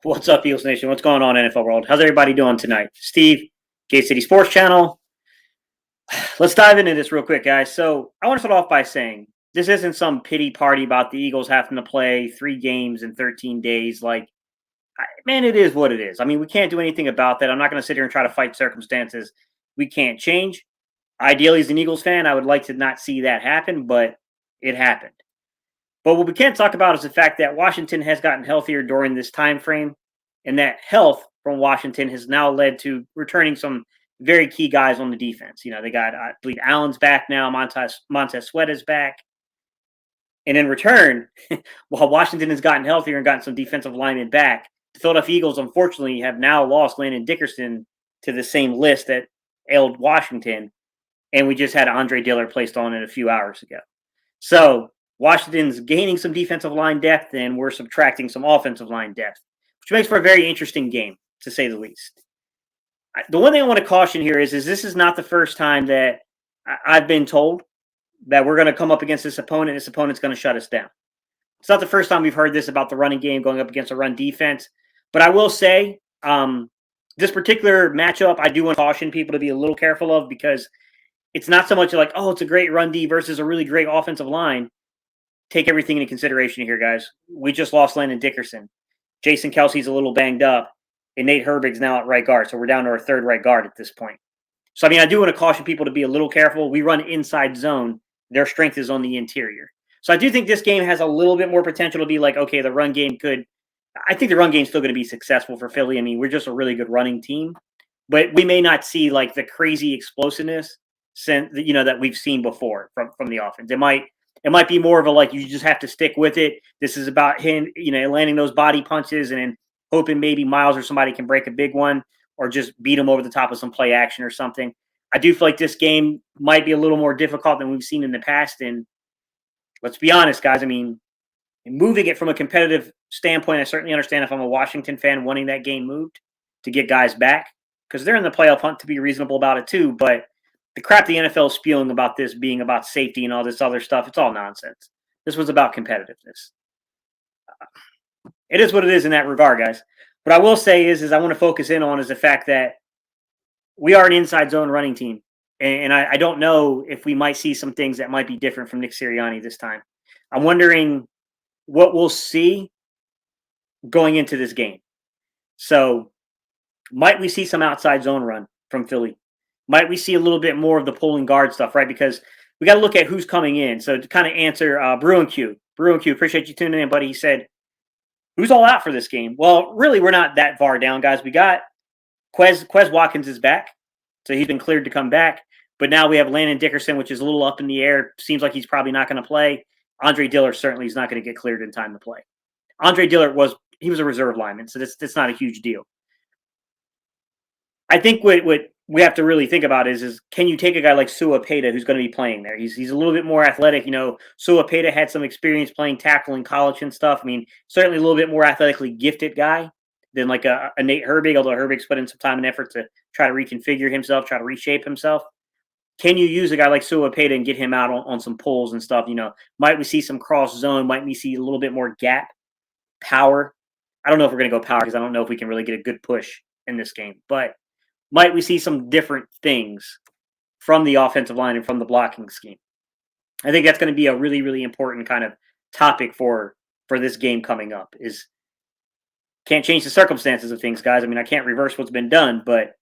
What's up, Eagles Nation? What's going on, NFL world? How's everybody doing tonight? Steve, Gate City Sports Channel. Let's dive into this real quick, guys. So I want to start off by saying this isn't some pity party about the Eagles having to play 3 games in 13 days. Man, it is what it is. I mean, we can't do anything about that. I'm not going to sit here and try to fight circumstances we can't change. Ideally, as an Eagles fan, I would like to not see that happen, but it happened. But what we can't talk about is the fact that Washington has gotten healthier during this time frame, and that health from Washington has now led to returning some very key guys on the defense. You know, they got, I believe, Allen's back now, Montez Sweat is back. And in return, while Washington has gotten healthier and gotten some defensive linemen back, the Philadelphia Eagles, unfortunately, have now lost Landon Dickerson to the same list that ailed Washington, and we just had Andre Dillard placed on it a few hours ago. So Washington's gaining some defensive line depth, and we're subtracting some offensive line depth, which makes for a very interesting game, to say the least. The one thing I want to caution here is this is not the first time that I've been told that we're going to come up against this opponent, and this opponent's going to shut us down. It's not the first time we've heard this about the running game going up against a run defense. But I will say this particular matchup, I do want to caution people to be a little careful of, because it's not so much like, oh, it's a great run D versus a really great offensive line. Take everything into consideration here, guys. We just lost Landon Dickerson. Jason Kelsey's a little banged up, and Nate Herbig's now at right guard. So we're down to our third right guard at this point. So, I mean, I do want to caution people to be a little careful. We run inside zone. Their strength is on the interior. So I do think this game has a little bit more potential to be like, okay, the run game I think the run game is still going to be successful for Philly. I mean, we're just a really good running team, but we may not see like the crazy explosiveness that we've seen before from the offense. It might be more of a, like, you just have to stick with it. This is about him, landing those body punches and then hoping maybe Miles or somebody can break a big one or just beat him over the top of some play action or something. I do feel like this game might be a little more difficult than we've seen in the past. And let's be honest, guys. I mean, moving it from a competitive standpoint, I certainly understand if I'm a Washington fan wanting that game moved to get guys back, because they're in the playoff hunt, to be reasonable about it too. But the crap the NFL is spewing about this being about safety and all this other stuff, it's all nonsense. This was about competitiveness. It is what it is in that regard, guys. What I will say is I want to focus in on is the fact that we are an inside zone running team. And I don't know if we might see some things that might be different from Nick Sirianni this time. I'm wondering what we'll see going into this game. So might we see some outside zone run from Philly? Might we see a little bit more of the pulling guard stuff, right? Because we got to look at who's coming in. So to kind of answer Bruin Q, appreciate you tuning in, buddy. He said, who's all out for this game? Well, really, we're not that far down, guys. We got Quez Watkins is back. So he's been cleared to come back. But now we have Landon Dickerson, which is a little up in the air. Seems like he's probably not going to play. Andre Dillard certainly is not going to get cleared in time to play. Andre Dillard was a reserve lineman, so that's not a huge deal. I think what we have to really think about is can you take a guy like Sua Peta, who's going to be playing there? He's a little bit more athletic. Sua Peta had some experience playing tackle in college and stuff. I mean, certainly a little bit more athletically gifted guy than like a Nate Herbig, although Herbig's put in some time and effort to try to reconfigure himself, try to reshape himself. Can you use a guy like Sua Peta and get him out on some pulls and stuff? Might we see some cross zone? Might we see a little bit more gap power? I don't know if we're going to go power, because I don't know if we can really get a good push in this game. But might we see some different things from the offensive line and from the blocking scheme? I think that's going to be a really, really important kind of topic for this game coming up. Is can't change the circumstances of things, guys. I mean, I can't reverse what's been done, but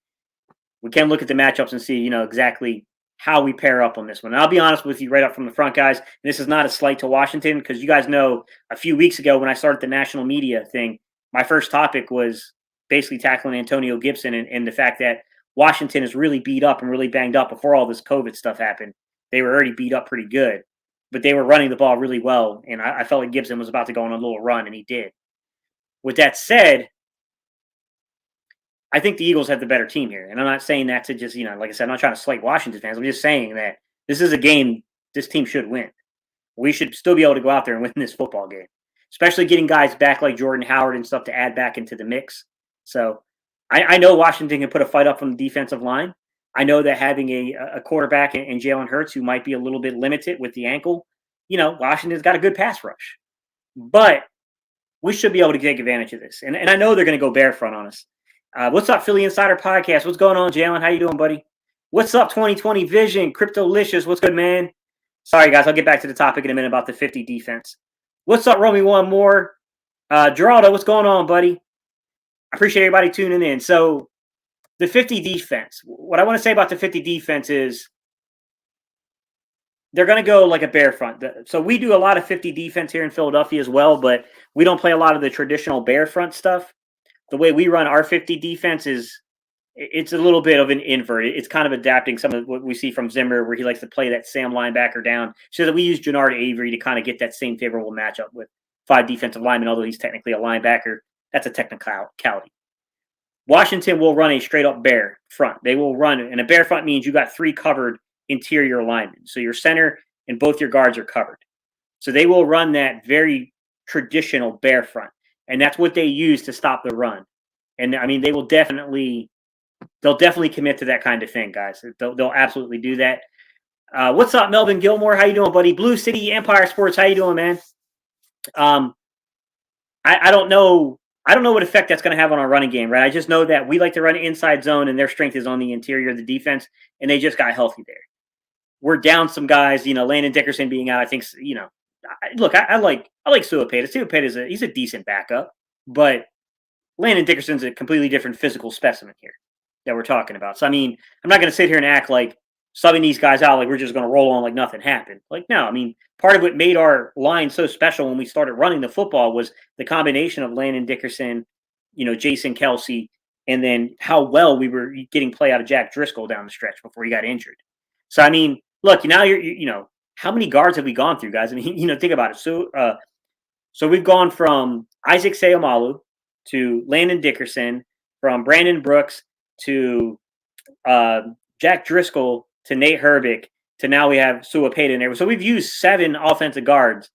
we can look at the matchups and see, exactly how we pair up on this one. And I'll be honest with you right up from the front, guys. This is not a slight to Washington, because you guys know a few weeks ago when I started the national media thing, my first topic was basically tackling Antonio Gibson and the fact that Washington is really beat up and really banged up before all this COVID stuff happened. They were already beat up pretty good, but they were running the ball really well. And I felt like Gibson was about to go on a little run, and he did. With that said, I think the Eagles have the better team here. And I'm not saying that to just, like I said, I'm not trying to slight Washington fans. I'm just saying that this is a game this team should win. We should still be able to go out there and win this football game, especially getting guys back like Jordan Howard and stuff to add back into the mix. So I know Washington can put a fight up from the defensive line. I know that having a quarterback in Jalen Hurts, who might be a little bit limited with the ankle, Washington's got a good pass rush. But we should be able to take advantage of this. And I know they're going to go bear front on us. What's up, Philly Insider Podcast? What's going on, Jalen? How you doing, buddy? What's up, 2020 Vision? Cryptolicious, what's good, man? Sorry, guys, I'll get back to the topic in a minute about the 50 defense. What's up, Romy One More? Geraldo, what's going on, buddy? I appreciate everybody tuning in. So the 50 defense, what I want to say about the 50 defense is they're going to go like a bear front. So we do a lot of 50 defense here in Philadelphia as well, but we don't play a lot of the traditional bear front stuff. The way we run our 50 defense is it's a little bit of an invert. It's kind of adapting some of what we see from Zimmer, where he likes to play that Sam linebacker down, so that we use Jannard Avery to kind of get that same favorable matchup with 5 defensive linemen, although he's technically a linebacker. That's a technicality. Washington will run a straight-up bear front. They will run, and a bear front means you got 3 covered interior linemen. So your center and both your guards are covered. So they will run that very traditional bear front, and that's what they use to stop the run. And I mean, they'll definitely commit to that kind of thing, guys. They'll absolutely do that. What's up, Melvin Gilmore? How you doing, buddy? Blue City Empire Sports. How you doing, man? I don't know. I don't know what effect that's going to have on our running game, right? I just know that we like to run inside zone, and their strength is on the interior of the defense, and they just got healthy there. We're down some guys, Landon Dickerson being out. I think, look, I like Suapeta. Suapeta he's a decent backup, but Landon Dickerson's a completely different physical specimen here that we're talking about. So, I mean, I'm not going to sit here and act like subbing these guys out like we're just going to roll on like nothing happened. Like, no, I mean, part of what made our line so special when we started running the football was the combination of Landon Dickerson, Jason Kelsey, and then how well we were getting play out of Jack Driscoll down the stretch before he got injured. So, I mean, look, now how many guards have we gone through, guys? I mean, think about it. So we've gone from Isaac Seumalo to Landon Dickerson, from Brandon Brooks to Jack Driscoll to Nate Herbick to now we have Suapeta in there. So we've used 7 offensive guards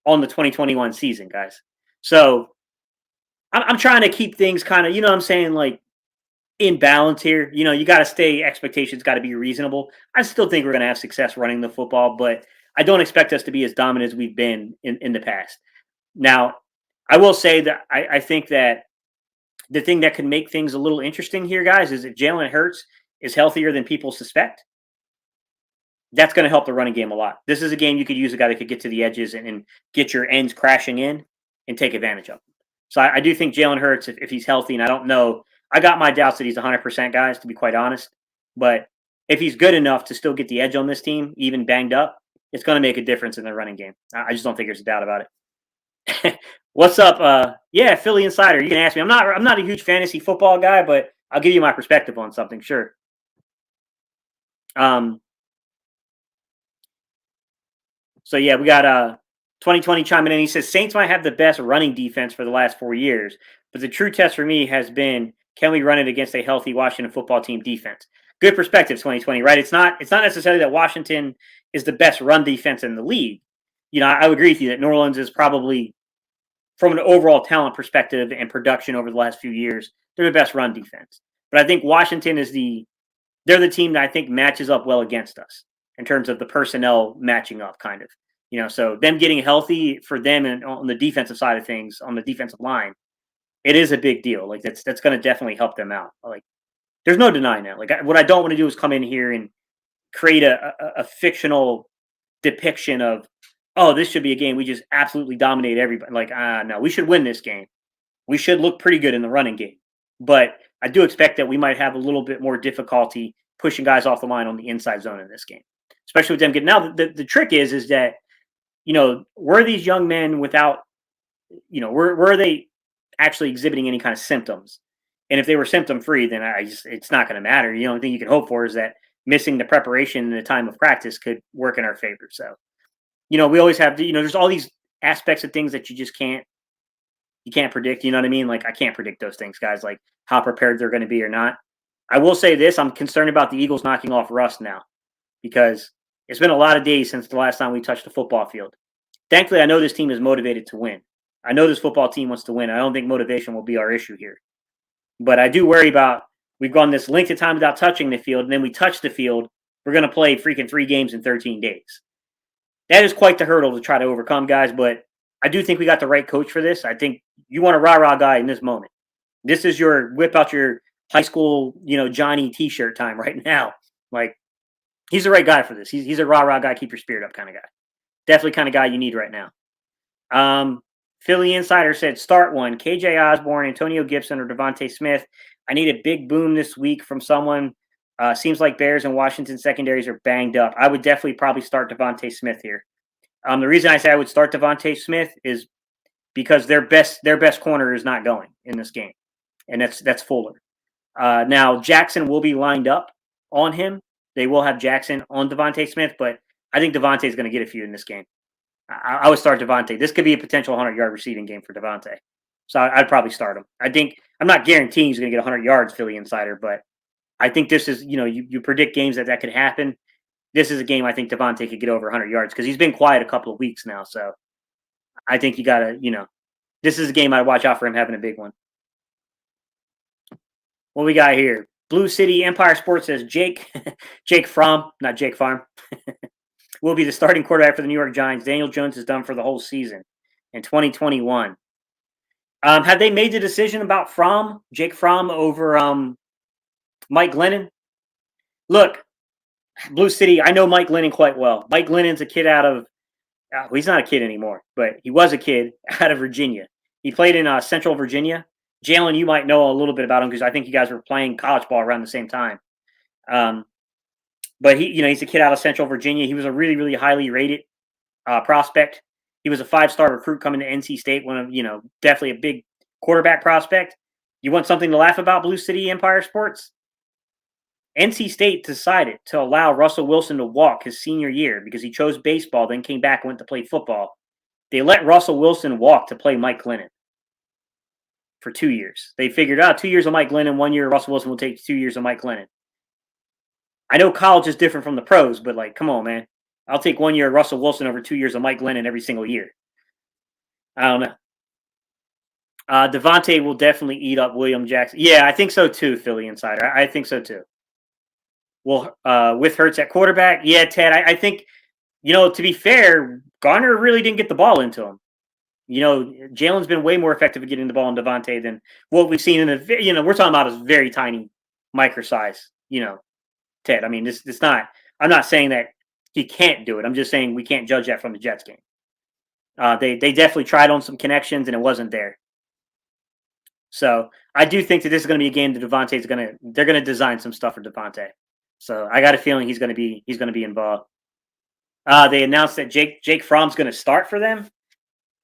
on the 2021 season, guys. So I'm trying to keep things kind of, what I'm saying, like in balance here. You got to stay, expectations got to be reasonable. I still think we're going to have success running the football, but I don't expect us to be as dominant as we've been in the past. Now, I will say that I think that the thing that could make things a little interesting here, guys, is if Jalen Hurts is healthier than people suspect, that's going to help the running game a lot. This is a game you could use a guy that could get to the edges and get your ends crashing in and take advantage of them. So I do think Jalen Hurts, if he's healthy, and I don't know, I got my doubts that he's 100%, guys, to be quite honest. But if he's good enough to still get the edge on this team, even banged up, it's going to make a difference in the running game. I just don't think there's a doubt about it. What's up? Yeah, Philly Insider. You can ask me. I'm not a huge fantasy football guy, but I'll give you my perspective on something. Sure. So yeah, we got 2020 chiming in. He says Saints might have the best running defense for the last 4 years, but the true test for me has been, can we run it against a healthy Washington football team defense? Good perspective, 2020, right? It's not necessarily that Washington is the best run defense in the league. I would agree with you that New Orleans is probably, from an overall talent perspective and production over the last few years, they're the best run defense. But I think Washington they're the team that I think matches up well against us in terms of the personnel matching up, kind of. So them getting healthy for them and on the defensive side of things, on the defensive line, it is a big deal. Like that's going to definitely help them out. Like there's no denying that. Like what I don't want to do is come in here and create a fictional depiction of, oh, this should be a game we just absolutely dominate everybody. Like, no, we should win this game. We should look pretty good in the running game. But I do expect that we might have a little bit more difficulty pushing guys off the line on the inside zone in this game, especially with them getting. Now, the trick is that, were these young men without, were they actually exhibiting any kind of symptoms? And if they were symptom free, then it's not going to matter. The only thing you can hope for is that missing the preparation in the time of practice could work in our favor. So, we always have, there's all these aspects of things that you just can't predict. You know what I mean? Like I can't predict those things, guys, like how prepared they're going to be or not. I will say this, I'm concerned about the Eagles knocking off rust now because it's been a lot of days since the last time we touched the football field. Thankfully, I know this team is motivated to win. I know this football team wants to win. I don't think motivation will be our issue here. But I do worry about, we've gone this length of time without touching the field, and then we touch the field. We're going to play freaking 3 games in 13 days. That is quite the hurdle to try to overcome, guys, but I do think we got the right coach for this. I think you want a rah-rah guy in this moment. This is your whip out your high school, Johnny T-shirt time right now. Like, he's the right guy for this. He's a rah-rah guy, keep your spirit up kind of guy. Definitely kind of guy you need right now. Philly Insider said, start one. KJ Osborne, Antonio Gibson, or Devontae Smith. I need a big boom this week from someone. Seems like Bears and Washington secondaries are banged up. I would definitely probably start Devontae Smith here. The reason I say I would start Devontae Smith is because their best corner is not going in this game, and that's Fuller. Now Jackson will be lined up on him. They will have Jackson on Devontae Smith, but I think Devontae is going to get a few in this game. I would start Devontae. This could be a potential 100-yard receiving game for Devontae, so I'd probably start him. I'm not guaranteeing he's going to get 100 yards, Philly Insider, but I think this is you predict games that could happen. This is a game I think Devontae could get over 100 yards because he's been quiet a couple of weeks now. So I think you got to, this is a game I'd watch out for him having a big one. What we got here? Blue City Empire Sports says Jake Fromm, not Jake Farm, will be the starting quarterback for the New York Giants. Daniel Jones is done for the whole season in 2021. Have they made the decision about Jake Fromm over Mike Glennon? Look, Blue City, I know Mike Glennon quite well. Mike Glennon's a kid out of, he's not a kid anymore, but he was a kid out of Virginia. He played in Central Virginia. Jalen, you might know a little bit about him because I think you guys were playing college ball around the same time. But he's a kid out of Central Virginia. He was a really, really highly rated prospect. He was a 5-star recruit coming to NC State, one of, definitely a big quarterback prospect. You want something to laugh about, Blue City Empire Sports? NC State decided to allow Russell Wilson to walk his senior year because he chose baseball, then came back and went to play football. They let Russell Wilson walk to play Mike Glennon for 2 years. They figured out 2 years of Mike Glennon, 1 year Russell Wilson will take 2 years of Mike Glennon. I know college is different from the pros, but come on, man. I'll take 1 year of Russell Wilson over 2 years of Mike Glennon every single year. I don't know. Devontae will definitely eat up William Jackson. Yeah, I think so too, Philly Insider. I think so too. Well, with Hurts at quarterback, yeah, Ted, I think, to be fair, Garner really didn't get the ball into him. Jalen's been way more effective at getting the ball in Devontae than what we've seen in we're talking about is very tiny micro size, Ted. I mean, it's not, I'm not saying that he can't do it. I'm just saying we can't judge that from the Jets game. They definitely tried on some connections and it wasn't there. So I do think that this is going to be a game that they're going to design some stuff for Devontae. So I got a feeling he's going to be involved. They announced that Jake Fromm's going to start for them.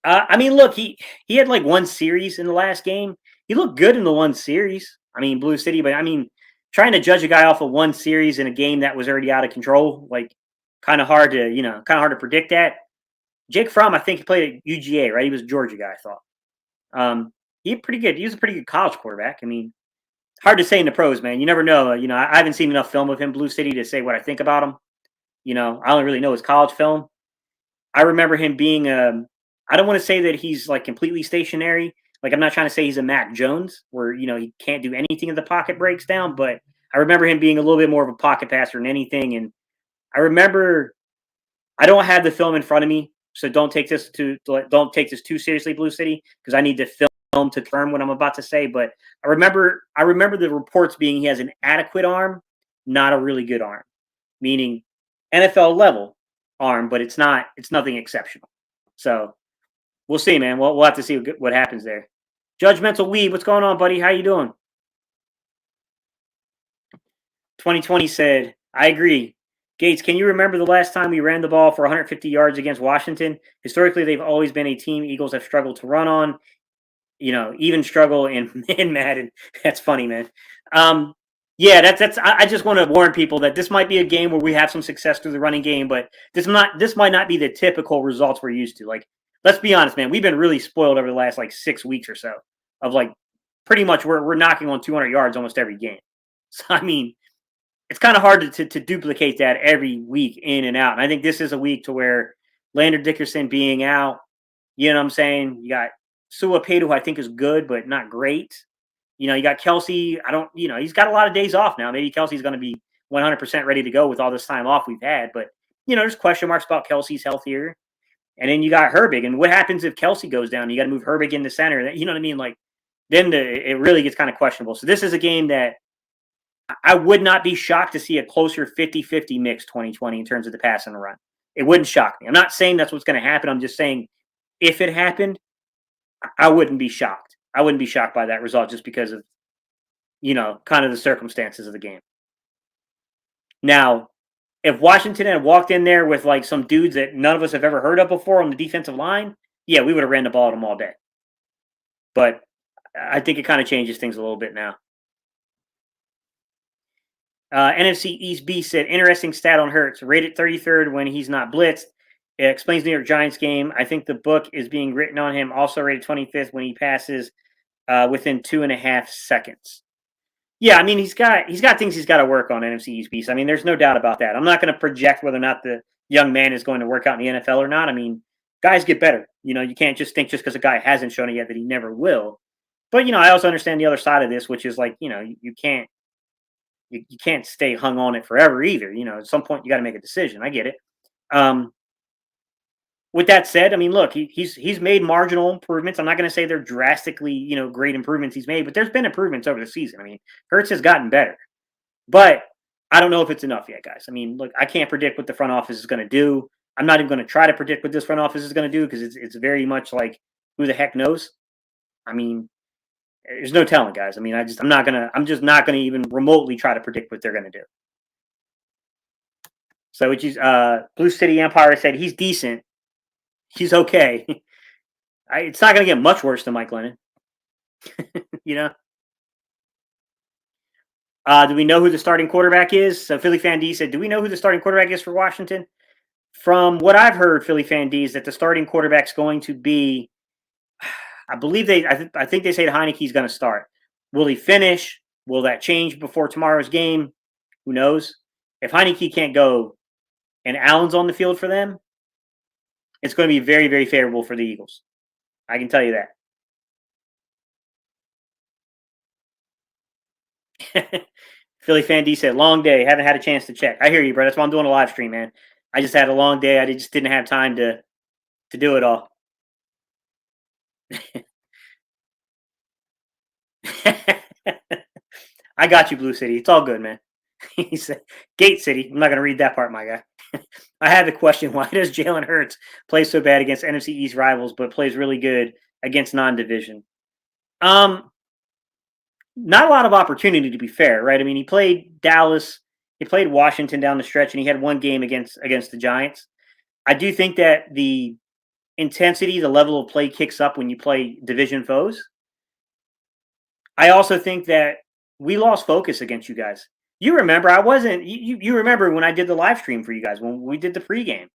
I mean, look, he had one series in the last game. He looked good in the one series. I mean, Blue City, but I mean, trying to judge a guy off of one series in a game that was already out of control, kind of hard to predict that. Jake Fromm, I think he played at UGA, right? He was a Georgia guy, I thought. He pretty good. He was a pretty good college quarterback. I mean, hard to say in the pros, man. You never know. I haven't seen enough film of him, Blue City, to say what I think about him. I only really know his college film. I remember him being I don't want to say that he's completely stationary. I'm not trying to say he's a Mac Jones where, he can't do anything if the pocket breaks down, but I remember him being a little bit more of a pocket passer than anything. And I remember, I don't have the film in front of me, so don't take this too seriously, Blue City, because I need to film to confirm what I'm about to say. But I remember the reports being he has an adequate arm, not a really good arm, meaning NFL level arm, but it's nothing exceptional. So we'll see, man. We'll have to see what happens there. Judgmental Weed, what's going on, buddy? How you doing? 2020 said, I agree. Gates, can you remember the last time we ran the ball for 150 yards against Washington? Historically, they've always been a team Eagles have struggled to run on. Even struggle in Madden. That's funny, man. Yeah, that's. I just want to warn people that this might be a game where we have some success through the running game, but this might not be the typical results we're used to. Let's be honest, man. We've been really spoiled over the last 6 weeks or so of pretty much we're knocking on 200 yards almost every game. So I mean, it's kind of hard to duplicate that every week in and out. And I think this is a week to where Landon Dickerson being out, you know what I'm saying? You got Suapeta, who I think is good, but not great. You got Kelsey. He's got a lot of days off now. Maybe Kelsey's going to be 100% ready to go with all this time off we've had. But, there's question marks about Kelsey's health here. And then you got Herbig. And what happens if Kelsey goes down? You got to move Herbig in the center. You know what I mean? Like, then it really gets kind of questionable. So this is a game that I would not be shocked to see a closer 50-50 mix 2020 in terms of the pass and the run. It wouldn't shock me. I'm not saying that's what's going to happen. I'm just saying if it happened, I wouldn't be shocked. I wouldn't be shocked by that result just because of, kind of the circumstances of the game. Now, if Washington had walked in there with like some dudes that none of us have ever heard of before on the defensive line, yeah, we would have ran the ball at them all day. But I think it kind of changes things a little bit now. NFC East B said, interesting stat on Hurts. Rated 33rd when he's not blitzed. It explains New York Giants game. I think the book is being written on him. Also rated 25th when he passes within 2.5 seconds. Yeah, I mean, he's got things he's got to work on, NFC East Beast. I mean, there's no doubt about that. I'm not going to project whether or not the young man is going to work out in the NFL or not. I mean, guys get better. You can't just think just because a guy hasn't shown it yet that he never will. But, I also understand the other side of this, which is like, you can't stay hung on it forever either. At some point you got to make a decision. I get it. With that said, I mean, look, he's made marginal improvements. I'm not going to say they're drastically, great improvements he's made, but there's been improvements over the season. I mean, Hurts has gotten better, but I don't know if it's enough yet, guys. I mean, look, I can't predict what the front office is going to do. I'm not even going to try to predict what this front office is going to do because it's very much like who the heck knows. I mean, there's no telling, guys. I mean, I'm just not gonna even remotely try to predict what they're gonna do. So, which is Blue City Empire said he's decent. He's okay. It's not gonna get much worse than Mike Lennon. Do we know who the starting quarterback is? So Philly Fan D said, do we know who the starting quarterback is for Washington? From what I've heard, Philly Fan D, is that the starting quarterback's going to be, I believe I think they say Heineke's going to start. Will he finish? Will that change before tomorrow's game? Who knows? If Heineke can't go and Allen's on the field for them, it's going to be very, very favorable for the Eagles. I can tell you that. Philly Fan D said, long day. Haven't had a chance to check. I hear you, bro. That's why I'm doing a live stream, man. I just had a long day. I just didn't have time to do it all. I got you, Blue City. It's all good, man. He said, Gate City. I'm not going to read that part, my guy. I had the question, why does Jalen Hurts play so bad against NFC East rivals, but plays really good against non-division? Not a lot of opportunity, to be fair, right? I mean, he played Dallas. He played Washington down the stretch, and he had one game against the Giants. I do think that the intensity, the level of play kicks up when you play division foes. I also think that we lost focus against you guys. You remember, you remember when I did the live stream for you guys, when we did the pregame,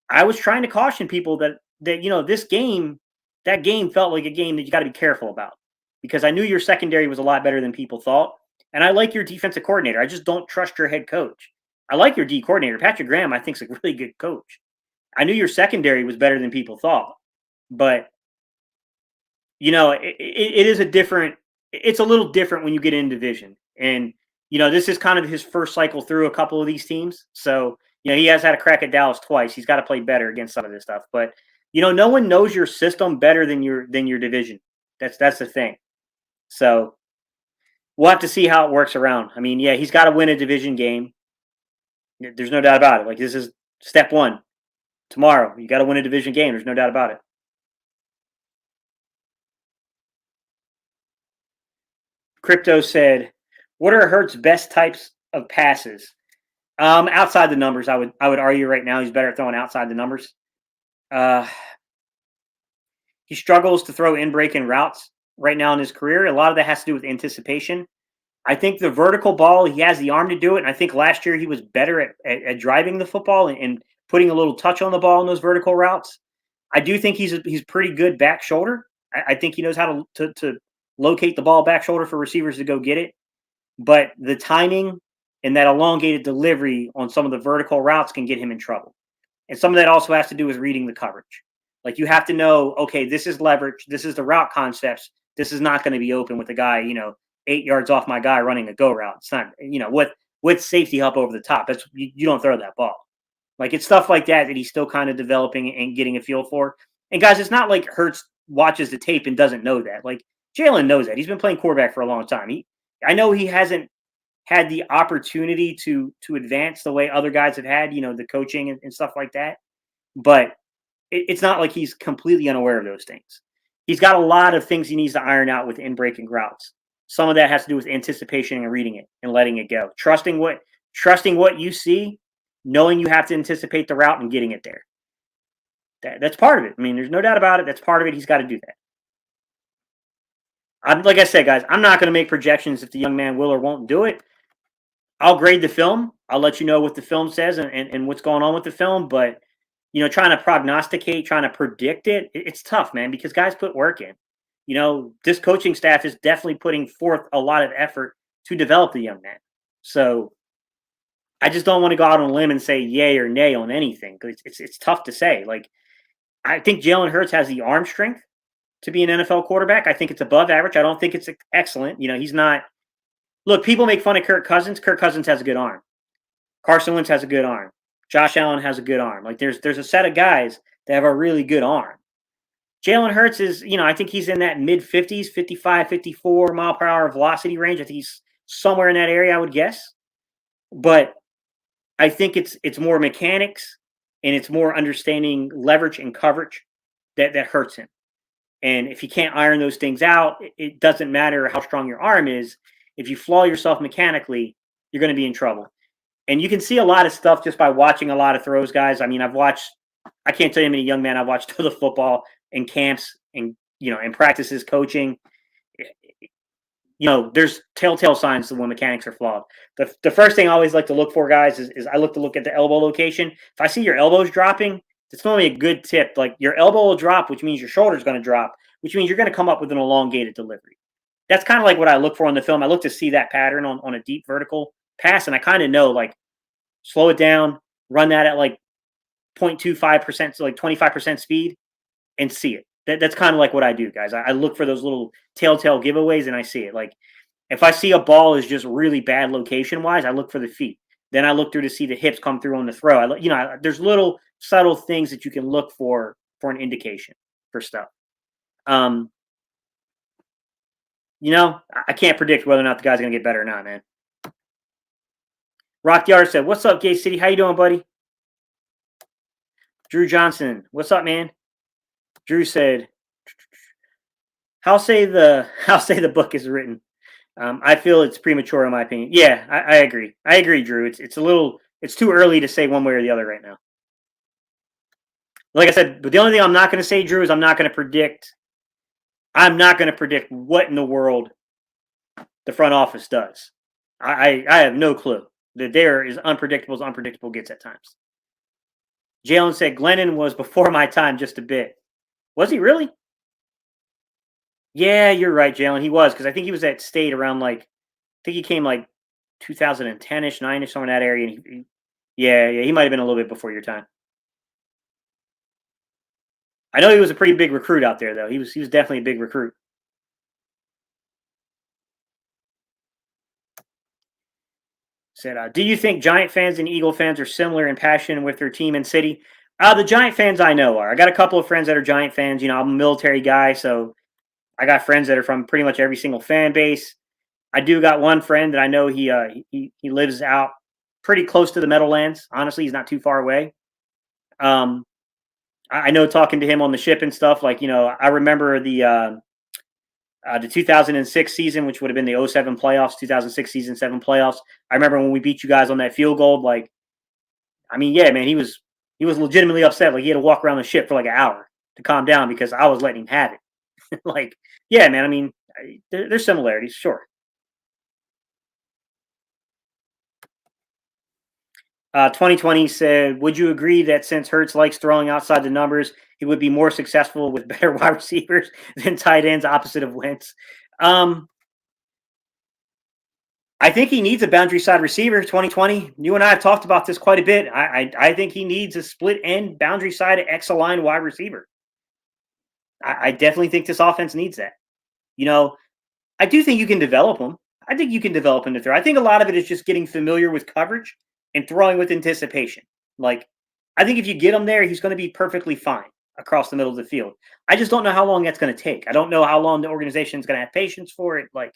I was trying to caution people that this game, that game felt like a game that you got to be careful about because I knew your secondary was a lot better than people thought. And I like your defensive coordinator. I just don't trust your head coach. I like your D coordinator. Patrick Graham, I think, is a really good coach. I knew your secondary was better than people thought. But, it is it's a little different when you get in division. And, this is kind of his first cycle through a couple of these teams. So, he has had a crack at Dallas twice. He's got to play better against some of this stuff. But, no one knows your system better than your division. That's the thing. So we'll have to see how it works around. I mean, yeah, he's got to win a division game. There's no doubt about it. Like, this is step one. Tomorrow, you got to win a division game. There's no doubt about it. Crypto said, what are Hurts' best types of passes? Outside the numbers, I would argue right now he's better at throwing outside the numbers. He struggles to throw in-breaking routes right now in his career. A lot of that has to do with anticipation. I think the vertical ball, he has the arm to do it. And I think last year he was better at driving the football and putting a little touch on the ball in those vertical routes. I do think he's pretty good back shoulder. I think he knows how to locate the ball back shoulder for receivers to go get it. But the timing and that elongated delivery on some of the vertical routes can get him in trouble. And some of that also has to do with reading the coverage. Like, you have to know, okay, this is leverage. This is the route concepts. This is not going to be open with a guy, 8 yards off my guy running a go route. It's not, with safety help over the top. You don't throw that ball. Like it's stuff like that he's still kind of developing and getting a feel for. And guys, it's not like Hurts watches the tape and doesn't know that. Like Jalen knows that. He's been playing quarterback for a long time. I know he hasn't had the opportunity to advance the way other guys have had, the coaching and stuff like that. But it's not like he's completely unaware of those things. He's got a lot of things he needs to iron out with in-breaking routes. Some of that has to do with anticipation and reading it and letting it go. Trusting what you see, knowing you have to anticipate the route and getting it there. That's part of it. I mean, there's no doubt about it. That's part of it. He's got to do that. Like I said, guys, I'm not going to make projections if the young man will or won't do it. I'll grade the film. I'll let you know what the film says and what's going on with the film. But, trying to prognosticate, trying to predict it's tough, man, because guys put work in. This coaching staff is definitely putting forth a lot of effort to develop the young man. So I just don't want to go out on a limb and say yay or nay on anything because it's tough to say. Like, I think Jalen Hurts has the arm strength to be an NFL quarterback. I think it's above average. I don't think it's excellent. He's not. Look, people make fun of Kirk Cousins. Kirk Cousins has a good arm. Carson Wentz has a good arm. Josh Allen has a good arm. Like there's a set of guys that have a really good arm. Jalen Hurts is, I think he's in that mid-50s, 55, 54 mile per hour velocity range. I think he's somewhere in that area, I would guess. But I think it's more mechanics and it's more understanding leverage and coverage that hurts him. And if you can't iron those things out, it doesn't matter how strong your arm is. If you flaw yourself mechanically, you're going to be in trouble. And you can see a lot of stuff just by watching a lot of throws, guys. I mean, I can't tell you how many young men I've watched throw the football in camps and, in practices, coaching. There's telltale signs that when mechanics are flawed. The first thing I always like to look for, guys, is I look at the elbow location. If I see your elbows dropping, it's normally a good tip. Like your elbow will drop, which means your shoulder's going to drop, which means you're going to come up with an elongated delivery. That's kind of like what I look for in the film. I look to see that pattern on a deep vertical pass, and I kind of know, like, slow it down, run that at like 0.25%, so like 25% speed, and see it. That's kind of like what I do, guys. I look for those little telltale giveaways, and I see it. Like, if I see a ball is just really bad location-wise, I look for the feet. Then I look through to see the hips come through on the throw. There's little subtle things that you can look for an indication for stuff. I can't predict whether or not the guy's going to get better or not, man. Rock Yard said, "What's up, Gay City? How you doing, buddy?" Drew Johnson, "What's up, man?" Drew said, "How say the book is written. I feel it's premature, in my opinion." Yeah, I agree. I agree, Drew. It's too early to say one way or the other right now. Like I said, but the only thing I'm not going to say, Drew, is I'm not going to predict what in the world the front office does. I have no clue. That there is unpredictable gets at times. Jalen said, "Glennon was before my time just a bit." Was he really? Yeah, you're right, Jalen. He was, because I think he was at State around I think he came 2010-ish, 9-ish, somewhere in that area. And he might have been a little bit before your time. I know he was a pretty big recruit out there, though. He was definitely a big recruit. Said, "Do you think Giant fans and Eagle fans are similar in passion with their team and city?" The Giant fans I know are. I got a couple of friends that are Giant fans. I'm a military guy, so I got friends that are from pretty much every single fan base. I do got one friend that I know he lives out pretty close to the Meadowlands. Honestly, he's not too far away. I know talking to him on the ship and stuff, I remember the 2006 season, which would have been the 07 playoffs, 2006 season 7 playoffs. I remember when we beat you guys on that field goal. Yeah, man, he was legitimately upset. He had to walk around the ship for an hour to calm down because I was letting him have it. Yeah, man. There's similarities, sure. 2020 said, "Would you agree that since Hurts likes throwing outside the numbers, he would be more successful with better wide receivers than tight ends opposite of Wentz?" I think he needs a boundary side receiver. 2020. You and I have talked about this quite a bit. I think he needs a split end boundary side X-line wide receiver. I definitely think this offense needs that. I do think you can develop him. I think you can develop him to throw. I think a lot of it is just getting familiar with coverage and throwing with anticipation. I think if you get him there, he's going to be perfectly fine across the middle of the field. I just don't know how long that's going to take. I don't know how long the organization is going to have patience for it. Like,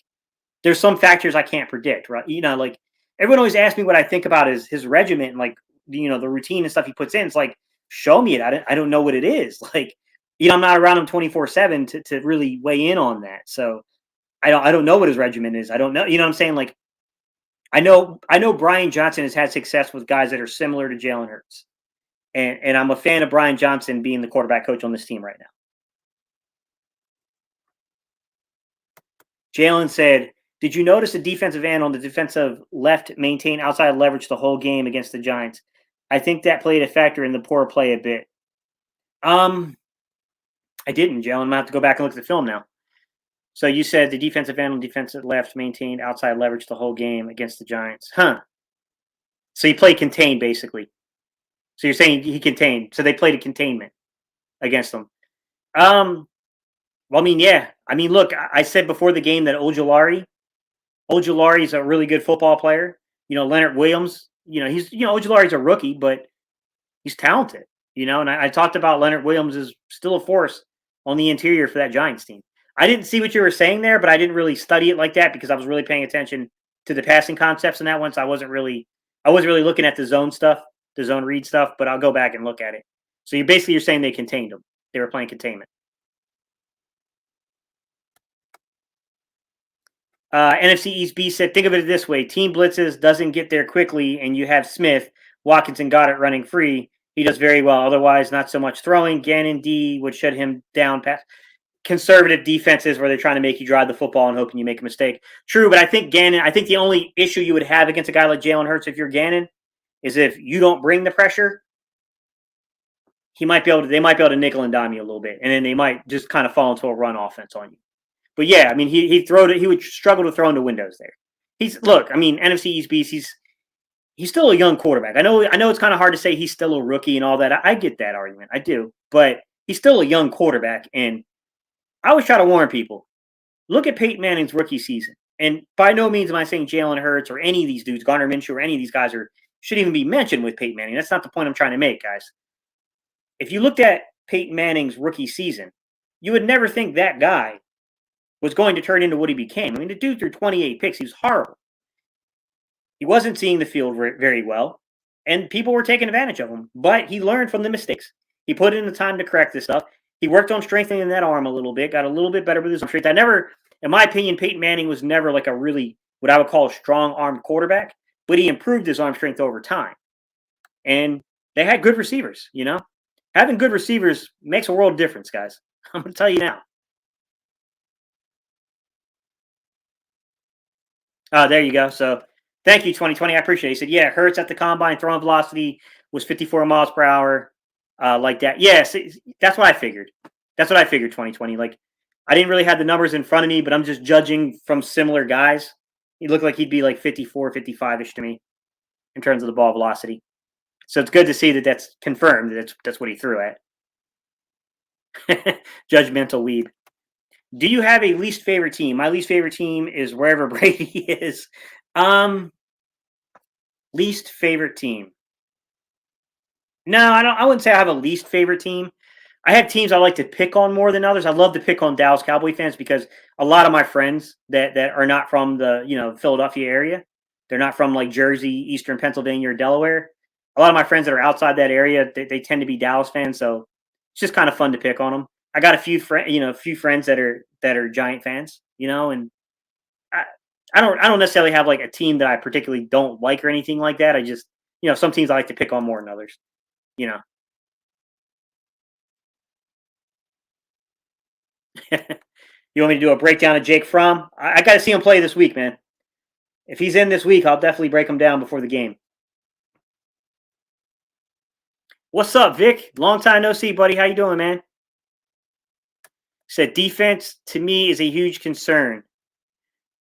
there's some factors I can't predict, right? Like everyone always asks me what I think about his regiment and like the routine and stuff he puts in. It's like, show me it. I don't know what it is. Like, I'm not around him 24/7 to really weigh in on that. So I don't know what his regimen is. I don't know. You know what I'm saying? Like, I know Brian Johnson has had success with guys that are similar to Jalen Hurts. And I'm a fan of Brian Johnson being the quarterback coach on this team right now. Jalen said, did you notice the defensive end on the defensive left maintain outside leverage the whole game against the Giants? I think that played a factor in the poor play a bit. I didn't, Jalen. I'm going to have to go back and look at the film now. So you said the defensive end on defensive left maintained outside leverage the whole game against the Giants. Huh. So he played contained, basically. So you're saying he contained. So they played a containment against them. Well, I mean, yeah. I mean, look, I said before the game that Ojulari is a really good football player. Leonard Williams, Ojulari's a rookie, but he's talented, and I talked about Leonard Williams is still a force on the interior for that Giants team. I didn't see what you were saying there, but I didn't really study it like that because I was really paying attention to the passing concepts in that one. So I wasn't really looking at the zone stuff, the zone read stuff, but I'll go back and look at it. So you're saying they contained them. They were playing containment. NFC East B said, think of it this way. Team blitzes, doesn't get there quickly, and you have Smith. Watkins and Goddard running free. He does very well. Otherwise, not so much throwing. Gannon D would shut him down past conservative defenses where they're trying to make you drive the football and hoping you make a mistake. True, but I think the only issue you would have against a guy like Jalen Hurts if you're Gannon is if you don't bring the pressure, they might be able to nickel and dime you a little bit, and then they might just kind of fall into a run offense on you. But yeah, I mean, he would struggle to throw into windows there. NFC East Beast, he's still a young quarterback. I know it's kind of hard to say he's still a rookie and all that. I get that argument. I do. But he's still a young quarterback. And I always try to warn people, look at Peyton Manning's rookie season. And by no means am I saying Jalen Hurts or any of these dudes, Gardner Minshew or any of these guys should even be mentioned with Peyton Manning. That's not the point I'm trying to make, guys. If you looked at Peyton Manning's rookie season, you would never think that guy was going to turn into what he became. I mean, the dude threw 28 picks. He was horrible. He wasn't seeing the field very well, and people were taking advantage of him. But he learned from the mistakes. He put in the time to correct this stuff. He worked on strengthening that arm a little bit, got a little bit better with his strength. In my opinion, Peyton Manning was never like a really, what I would call a strong-armed quarterback, but he improved his arm strength over time. And they had good receivers, Having good receivers makes a world of difference, guys. I'm going to tell you now. There you go. So thank you, 2020. I appreciate it. He said, yeah, Hurts at the combine, throwing velocity was 54 miles per hour, like that. Yes, that's what I figured. 2020. Like, I didn't really have the numbers in front of me, but I'm just judging from similar guys. He looked like he'd be like 54, 55-ish to me in terms of the ball velocity. So it's good to see that that's confirmed. That's what he threw at. Judgmental weed. Do you have a least favorite team? My least favorite team is wherever Brady is. Least favorite team. No, I wouldn't say I have a least favorite team. I have teams I like to pick on more than others. I love to pick on Dallas Cowboy fans because a lot of my friends that are not from the Philadelphia area, they're not from like Jersey, Eastern Pennsylvania, or Delaware. A lot of my friends that are outside that area, they tend to be Dallas fans. So it's just kind of fun to pick on them. I got a few friends that are Giant fans, and I don't necessarily have like a team that I particularly don't like or anything like that. I just, some teams I like to pick on more than others, You want me to do a breakdown of Jake Fromm? I got to see him play this week, man. If he's in this week, I'll definitely break him down before the game. What's up, Vic? Long time no see, buddy. How you doing, man? Said defense to me is a huge concern.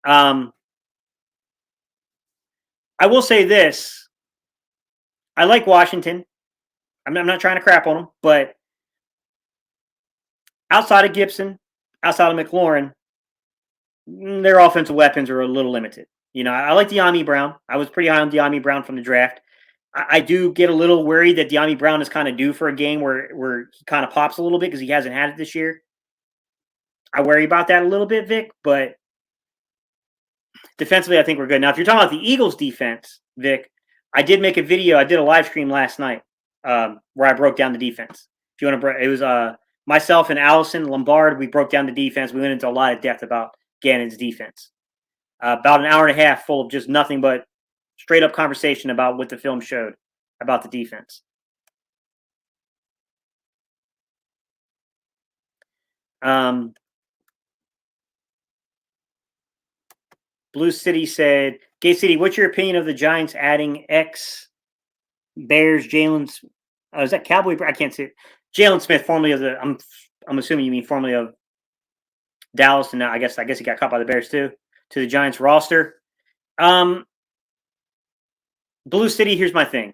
I will say this. I like Washington. I'm not trying to crap on them, but outside of Gibson, outside of McLaurin, their offensive weapons are a little limited. I like De'Ami Brown. I was pretty high on De'Ami Brown from the draft. I do get a little worried that De'Ami Brown is kind of due for a game where he kind of pops a little bit because he hasn't had it this year. I worry about that a little bit, Vic, but defensively, I think we're good. Now, if you're talking about the Eagles defense, Vic, I did make a video. I did a live stream last night where I broke down the defense. If you want to, it was myself and Allison Lombard. We broke down the defense. We went into a lot of depth about Gannon's defense. About an hour and a half full of just nothing but straight up conversation about what the film showed about the defense. Blue City said, Gay City, what's your opinion of the Giants adding ex-Bears Jalen? Is that Cowboy? I can't see it. Jalen Smith, formerly of the, I'm assuming you mean formerly of Dallas, and now I guess he got caught by the Bears too, to the Giants roster. Blue City, here's my thing.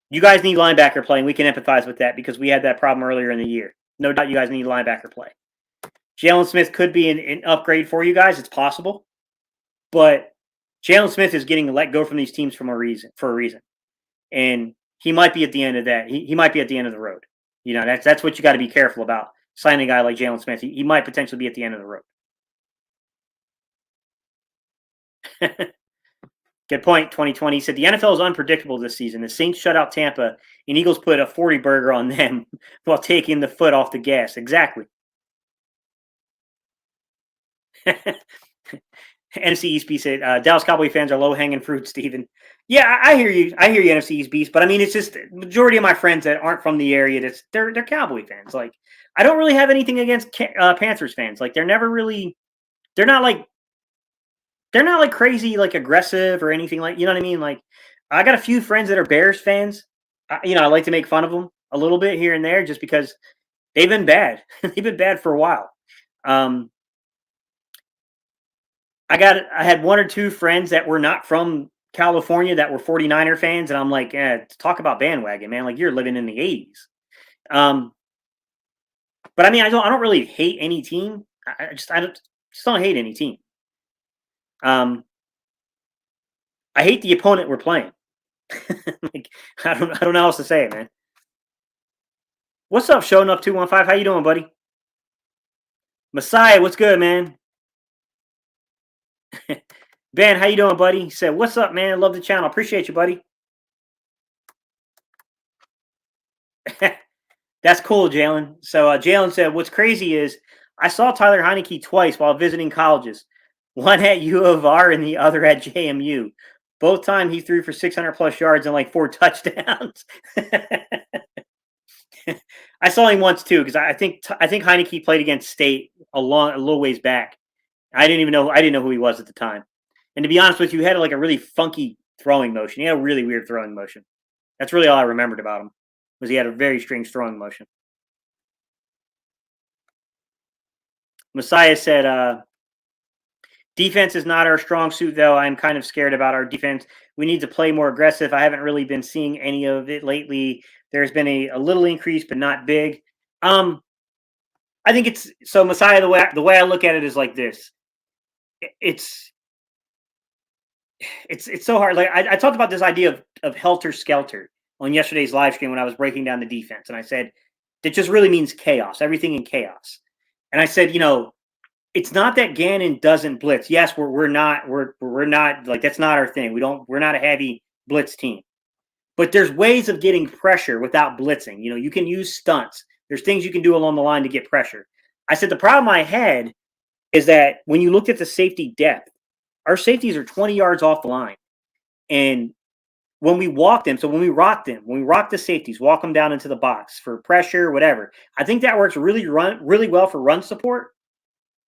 You guys need linebacker play, and we can empathize with that because we had that problem earlier in the year. No doubt you guys need linebacker play. Jalen Smith could be an upgrade for you guys. It's possible. But Jalen Smith is getting let go from these teams for a reason. And he might be at the end of that. He might be at the end of the road. You know, that's what you got to be careful about. Signing a guy like Jalen Smith. He might potentially be at the end of the road. Good point, 2020. He said the NFL is unpredictable this season. The Saints shut out Tampa, and Eagles put a 40 burger on them while taking the foot off the gas. Exactly. NFC East Beast said, Dallas Cowboy fans are low-hanging fruit, Steven. Yeah, I hear you. I hear you, NFC East Beast. But, I mean, it's just the majority of my friends that aren't from the area, they're Cowboy fans. Like, I don't really have anything against Panthers fans. Like, they're not like crazy, like aggressive or anything like, you know what I mean? Like, I got a few friends that are Bears fans. I like to make fun of them a little bit here and there just because they've been bad. They've been bad for a while. I had one or two friends that were not from California that were 49er fans, and I'm like, talk about bandwagon, man. Like, you're living in the 80s. But I mean, I don't really hate any team. I just don't hate any team. I hate the opponent we're playing. Like, I don't know how else to say it, man. What's up, Showing Up 215? How you doing, buddy? Messiah, what's good, man? Ben, how you doing, buddy? He said, what's up, man? Love the channel. Appreciate you, buddy. That's cool, Jalen. So Jalen said, what's crazy is I saw Tyler Heineke twice while visiting colleges. One at U of R and the other at JMU. Both times he threw for 600-plus yards and like 4 touchdowns. I saw him once, too, because I think Heineke played against State a little ways back. I didn't know who he was at the time. And to be honest with you, he had like a really funky throwing motion. He had a really weird throwing motion. That's really all I remembered about him, was he had a very strange throwing motion. Messiah said, defense is not our strong suit, though. I'm kind of scared about our defense. We need to play more aggressive. I haven't really been seeing any of it lately. There's been a little increase, but not big. I think it's so, Messiah. The way I look at it is like this. It's so hard. Like I talked about this idea of helter skelter on yesterday's live stream when I was breaking down the defense, and I said it just really means chaos, everything in chaos. And I said, it's not that Gannon doesn't blitz. Yes, we're not like, that's not our thing. We're not a heavy blitz team. But there's ways of getting pressure without blitzing. You can use stunts. There's things you can do along the line to get pressure. I said the problem I had is that when you looked at the safety depth, our safeties are 20 yards off the line. And when we walk them, so when we rock the safeties, walk them down into the box for pressure, whatever, I think that works really well for run support.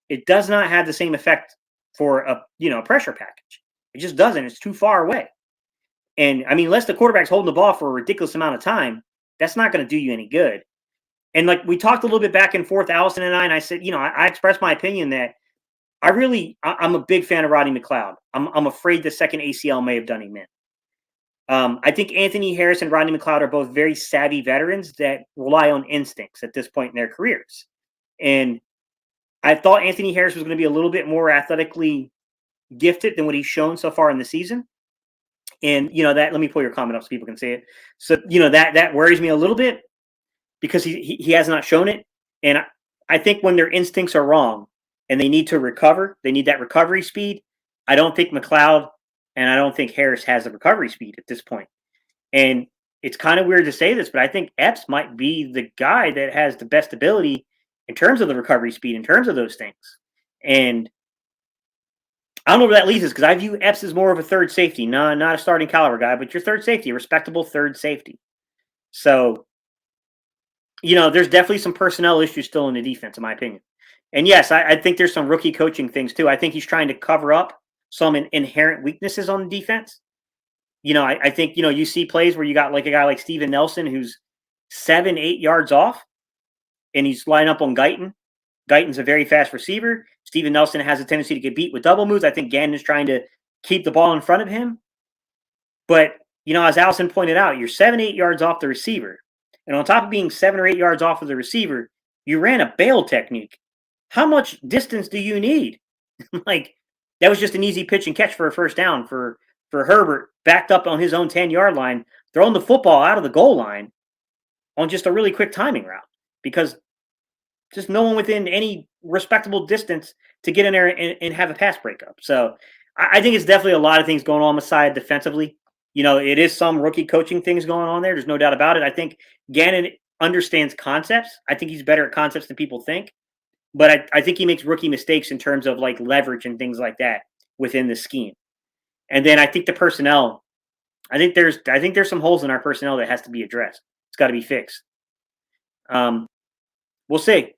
It does not have the same effect for a pressure package. It just doesn't. It's too far away. And I mean, unless the quarterback's holding the ball for a ridiculous amount of time, that's not going to do you any good. And like we talked a little bit back and forth, Allison and I said, I expressed my opinion that I'm a big fan of Rodney McLeod. I'm afraid the second ACL may have done him in. I think Anthony Harris and Rodney McLeod are both very savvy veterans that rely on instincts at this point in their careers. And I thought Anthony Harris was going to be a little bit more athletically gifted than what he's shown so far in the season. And that. Let me pull your comment up so people can see it. So that worries me a little bit because he has not shown it, and I think when their instincts are wrong and they need to recover, they need that recovery speed. I don't think McLeod and I don't think Harris has the recovery speed at this point. And it's kind of weird to say this, but I think Epps might be the guy that has the best ability in terms of the recovery speed, in terms of those things. And I don't know where that leads us because I view Epps as more of a third safety, not a starting caliber guy, but your third safety, a respectable third safety. So, there's definitely some personnel issues still in the defense, in my opinion. And yes, I think there's some rookie coaching things too. I think he's trying to cover up some inherent weaknesses on the defense. I think, you see plays where you got like a guy like Steven Nelson who's 7-8 yards off and he's lining up on Guyton. Guyton's a very fast receiver. Steven Nelson has a tendency to get beat with double moves. I think Gannon is trying to keep the ball in front of him. But, as Allison pointed out, you're 7-8 yards off the receiver. And on top of being 7 or 8 yards off of the receiver, you ran a bail technique. How much distance do you need? Like, that was just an easy pitch and catch for a first down for Herbert, backed up on his own 10-yard line, throwing the football out of the goal line on just a really quick timing route because just no one within any respectable distance to get in there and have a pass breakup. So I think it's definitely a lot of things going on the side defensively. It is some rookie coaching things going on there. There's no doubt about it. I think Gannon understands concepts. I think he's better at concepts than people think. But I think he makes rookie mistakes in terms of like leverage and things like that within the scheme. And then I think the personnel, I think there's some holes in our personnel that has to be addressed. It's got to be fixed. We'll see.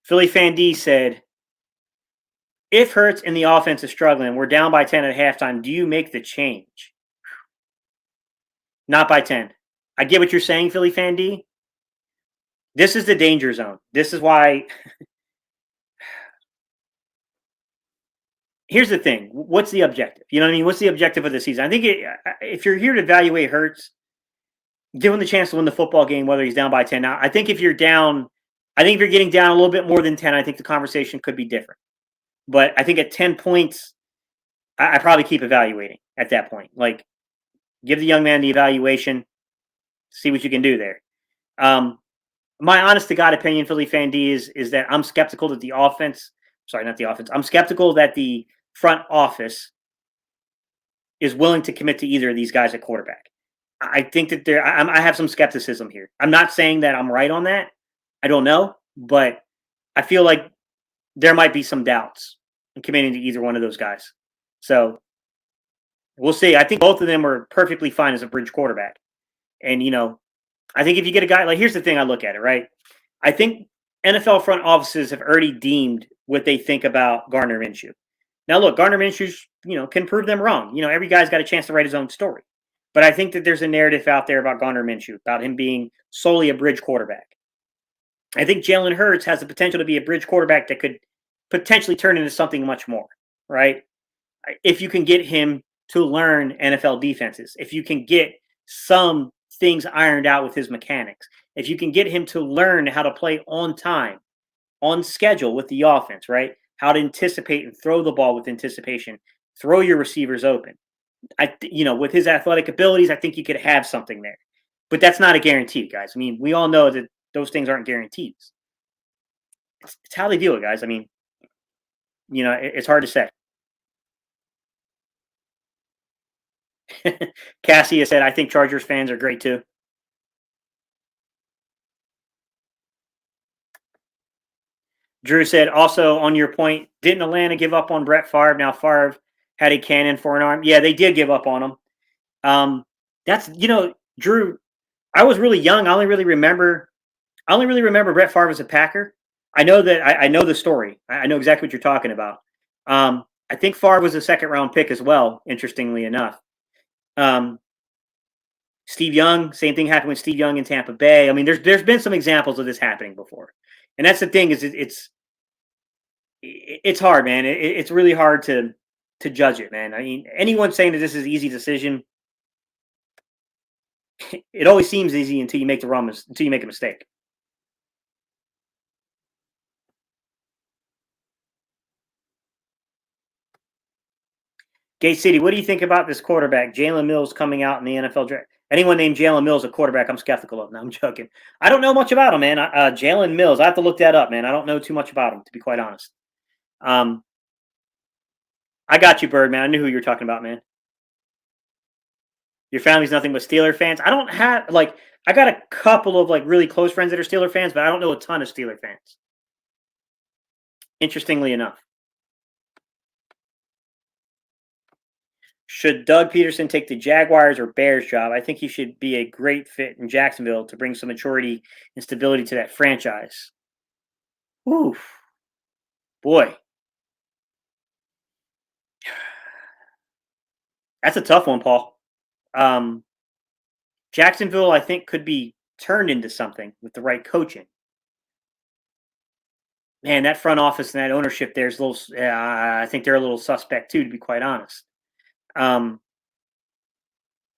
Philly Fan D said, if Hurts and the offense is struggling, we're down by 10 at halftime, do you make the change? Not by 10. I get what you're saying, Philly Fan D. This is the danger zone. This is why. Here's the thing. What's the objective? You know what I mean? What's the objective of the season? I think if you're here to evaluate Hurts, give him the chance to win the football game, whether he's down by 10. Now, I think if you're down, I think if you're getting down a little bit more than 10, I think the conversation could be different. But I think at 10 points, I probably keep evaluating at that point. Like, give the young man the evaluation, see what you can do there. My honest to God opinion, Philly Fan D, is that I'm skeptical that the offense, sorry, not the offense, I'm skeptical that the front office is willing to commit to either of these guys at quarterback. I think that I have some skepticism here. I'm not saying that I'm right on that. I don't know, but I feel like there might be some doubts in committing to either one of those guys. So we'll see. I think both of them are perfectly fine as a bridge quarterback. And, I think if you get a guy, like, here's the thing I look at it, right? I think NFL front offices have already deemed what they think about Gardner Minshew. Now, look, Gardner Minshew, can prove them wrong. Every guy's got a chance to write his own story. But I think that there's a narrative out there about Gardner Minshew, about him being solely a bridge quarterback. I think Jalen Hurts has the potential to be a bridge quarterback that could potentially turn into something much more, right? If you can get him to learn NFL defenses, if you can get some things ironed out with his mechanics, if you can get him to learn how to play on time, on schedule with the offense, right? How to anticipate and throw the ball with anticipation, throw your receivers open. With his athletic abilities, I think you could have something there. But that's not a guarantee, guys. I mean, we all know that those things aren't guarantees. It's how they do it, guys. I mean, it's hard to say. Cassie has said, I think Chargers fans are great too. Drew said, also on your point, didn't Atlanta give up on Brett Favre? Now Favre had a cannon for an arm. Yeah, they did give up on him. That's, Drew, I was really young. I only really remember Brett Favre as a Packer. I know that I know the story. I know exactly what you're talking about. I think Favre was a second round pick as well, interestingly enough. Steve Young, same thing happened with Steve Young in Tampa Bay. I mean, there's been some examples of this happening before. And that's the thing, is it's hard, man. It's really hard to judge it, man. I mean, anyone saying that this is an easy decision, it always seems easy until you make a mistake. Gate City, what do you think about this quarterback, Jalen Mills, coming out in the NFL draft? Anyone named Jalen Mills a quarterback, I'm skeptical of. No, I'm joking. I don't know much about him, man. Jalen Mills, I have to look that up, man. I don't know too much about him, to be quite honest. I got you, Bird, man. I knew who you were talking about, man. Your family's nothing but Steeler fans. I don't have I got a couple of really close friends that are Steeler fans, but I don't know a ton of Steeler fans. Interestingly enough. Should Doug Peterson take the Jaguars or Bears job? I think he should be a great fit in Jacksonville to bring some maturity and stability to that franchise. Oof. Boy. That's a tough one, Paul. Jacksonville, I think, could be turned into something with the right coaching. Man, that front office and that ownership there is a little. I think they're a little suspect too, to be quite honest. The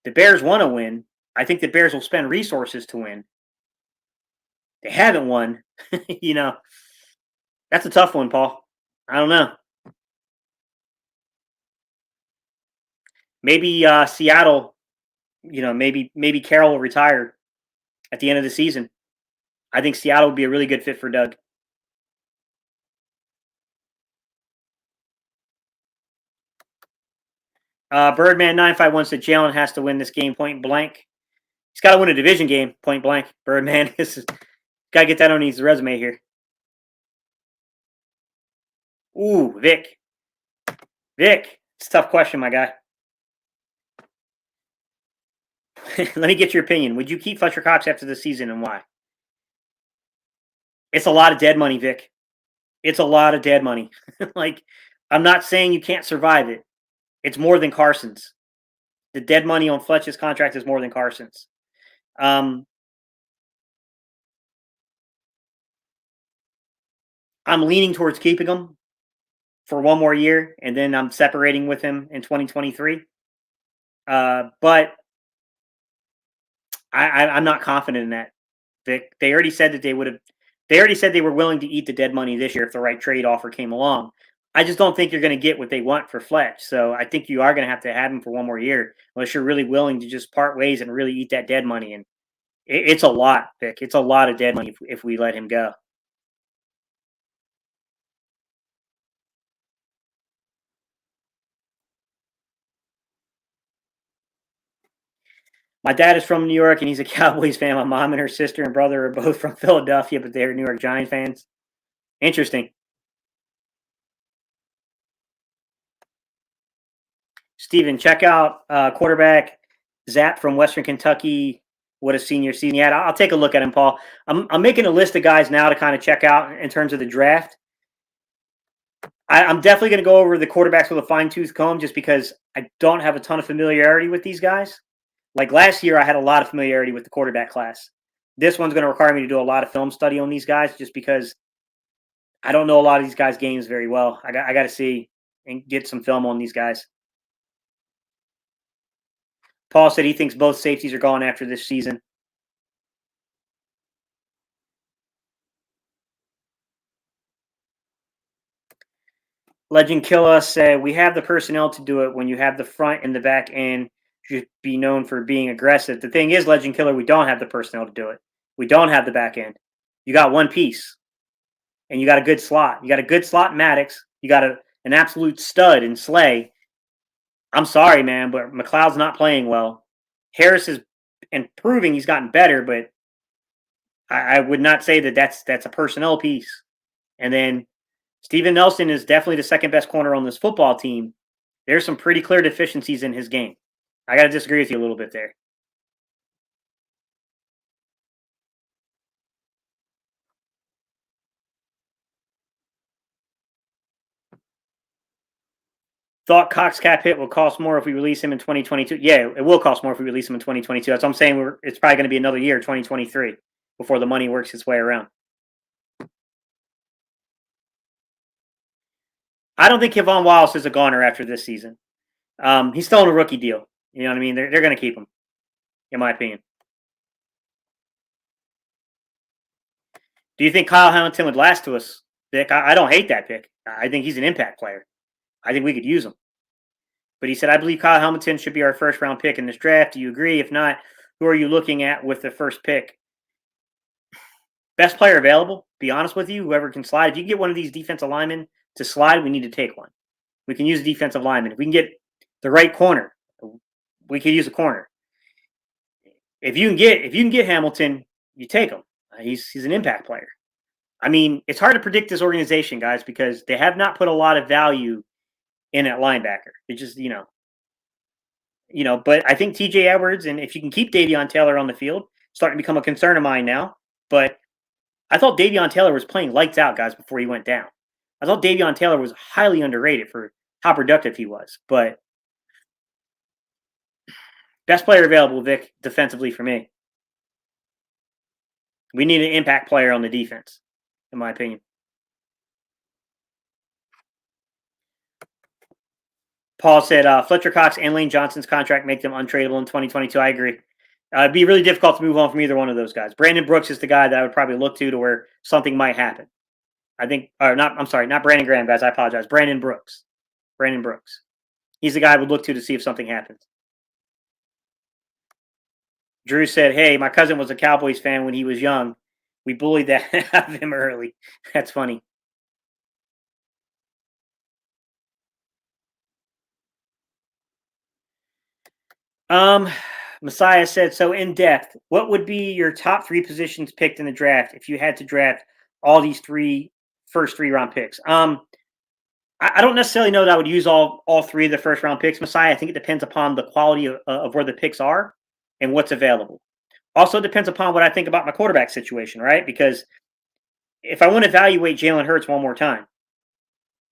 Bears want to win. I think the Bears will spend resources to win. They haven't won. That's a tough one, Paul. I don't know. Maybe Seattle. Maybe Carroll will retire at the end of the season. I think Seattle would be a really good fit for Doug. Birdman951 said Jalen has to win this game point blank. He's got to win a division game point blank. Birdman, got to get that on his resume here. Ooh, Vic. It's a tough question, my guy. Let me get your opinion. Would you keep Fletcher Cox after the season, and why? It's a lot of dead money, Vic. It's a lot of dead money. I'm not saying you can't survive it. It's more than Carson's. The dead money on Fletcher's contract is more than Carson's. I'm leaning towards keeping him for one more year, and then I'm separating with him in 2023. But I'm not confident in that. They already said that they would have. They already said they were willing to eat the dead money this year if the right trade offer came along. I just don't think you're going to get what they want for Fletch. So I think you are going to have him for one more year unless you're really willing to just part ways and really eat that dead money. And it's a lot, Vic. It's a lot of dead money if we let him go. My dad is from New York, and he's a Cowboys fan. My mom and her sister and brother are both from Philadelphia, but they're New York Giants fans. Interesting. Steven, check out quarterback Zap from Western Kentucky. What a senior season he had. I'll take a look at him, Paul. I'm making a list of guys now to kind of check out in terms of the draft. I'm definitely going to go over the quarterbacks with a fine-tooth comb just because I don't have a ton of familiarity with these guys. Like last year, I had a lot of familiarity with the quarterback class. This one's going to require me to do a lot of film study on these guys just because I don't know a lot of these guys' games very well. I got to see and get some film on these guys. Paul said he thinks both safeties are gone after this season. Legend Killa said, we have the personnel to do it. When you have the front and the back end, should be known for being aggressive. The thing is, Legend Killer, we don't have the personnel to do it. We don't have the back end. You got one piece, and you got a good slot. You got a good slot in Maddox. You got an absolute stud in Slay. I'm sorry, man, but McLeod's not playing well. Harris is improving. He's gotten better, but I would not say that that's a personnel piece. And then Steven Nelson is definitely the second best corner on this football team. There's some pretty clear deficiencies in his game. I got to disagree with you a little bit there. Thought Cox cap hit will cost more if we release him in 2022. Yeah, it will cost more if we release him in 2022. That's what I'm saying. It's probably going to be another year, 2023, before the money works its way around. I don't think Kevon Wallace is a goner after this season. He's still on a rookie deal. You know what I mean? They're going to keep him, in my opinion. Do you think Kyle Hamilton would last to us, Vic? I don't hate that pick. I think he's an impact player. I think we could use him. But he said, I believe Kyle Hamilton should be our first round pick in this draft. Do you agree? If not, who are you looking at with the first pick? Best player available, be honest with you, whoever can slide. If you can get one of these defensive linemen to slide, we need to take one. We can use a defensive lineman. If we can get the right corner, we could use a corner. If you can get Hamilton, you take him. He's an impact player. I mean, it's hard to predict this organization, guys, because they have not put a lot of value in at linebacker. It just, but I think TJ Edwards, and if you can keep Davion Taylor on the field, starting to become a concern of mine now. But I thought Davion Taylor was playing lights out, guys, before he went down. I thought Davion Taylor was highly underrated for how productive he was. But best player available, Vic, defensively for me. We need an impact player on the defense, in my opinion. Paul said Fletcher Cox and Lane Johnson's contract make them untradeable in 2022. I agree. It'd be really difficult to move on from either one of those guys. Brandon Brooks is the guy that I would probably look to where something might happen. I think, or not, I'm sorry, not Brandon Graham, guys. I apologize. Brandon Brooks. Brandon Brooks. He's the guy I would look to see if something happens. Drew said, hey, my cousin was a Cowboys fan when he was young. We bullied that out of him early. That's funny. Messiah said, so in depth, what would be your top 3 positions picked in the draft if you had to draft all these first 3 round picks? I don't necessarily know that I would use all 3 of the first round picks, Messiah. I think it depends upon the quality of where the picks are and what's available. Also depends upon what I think about my quarterback situation, right? Because if I want to evaluate Jalen Hurts one more time,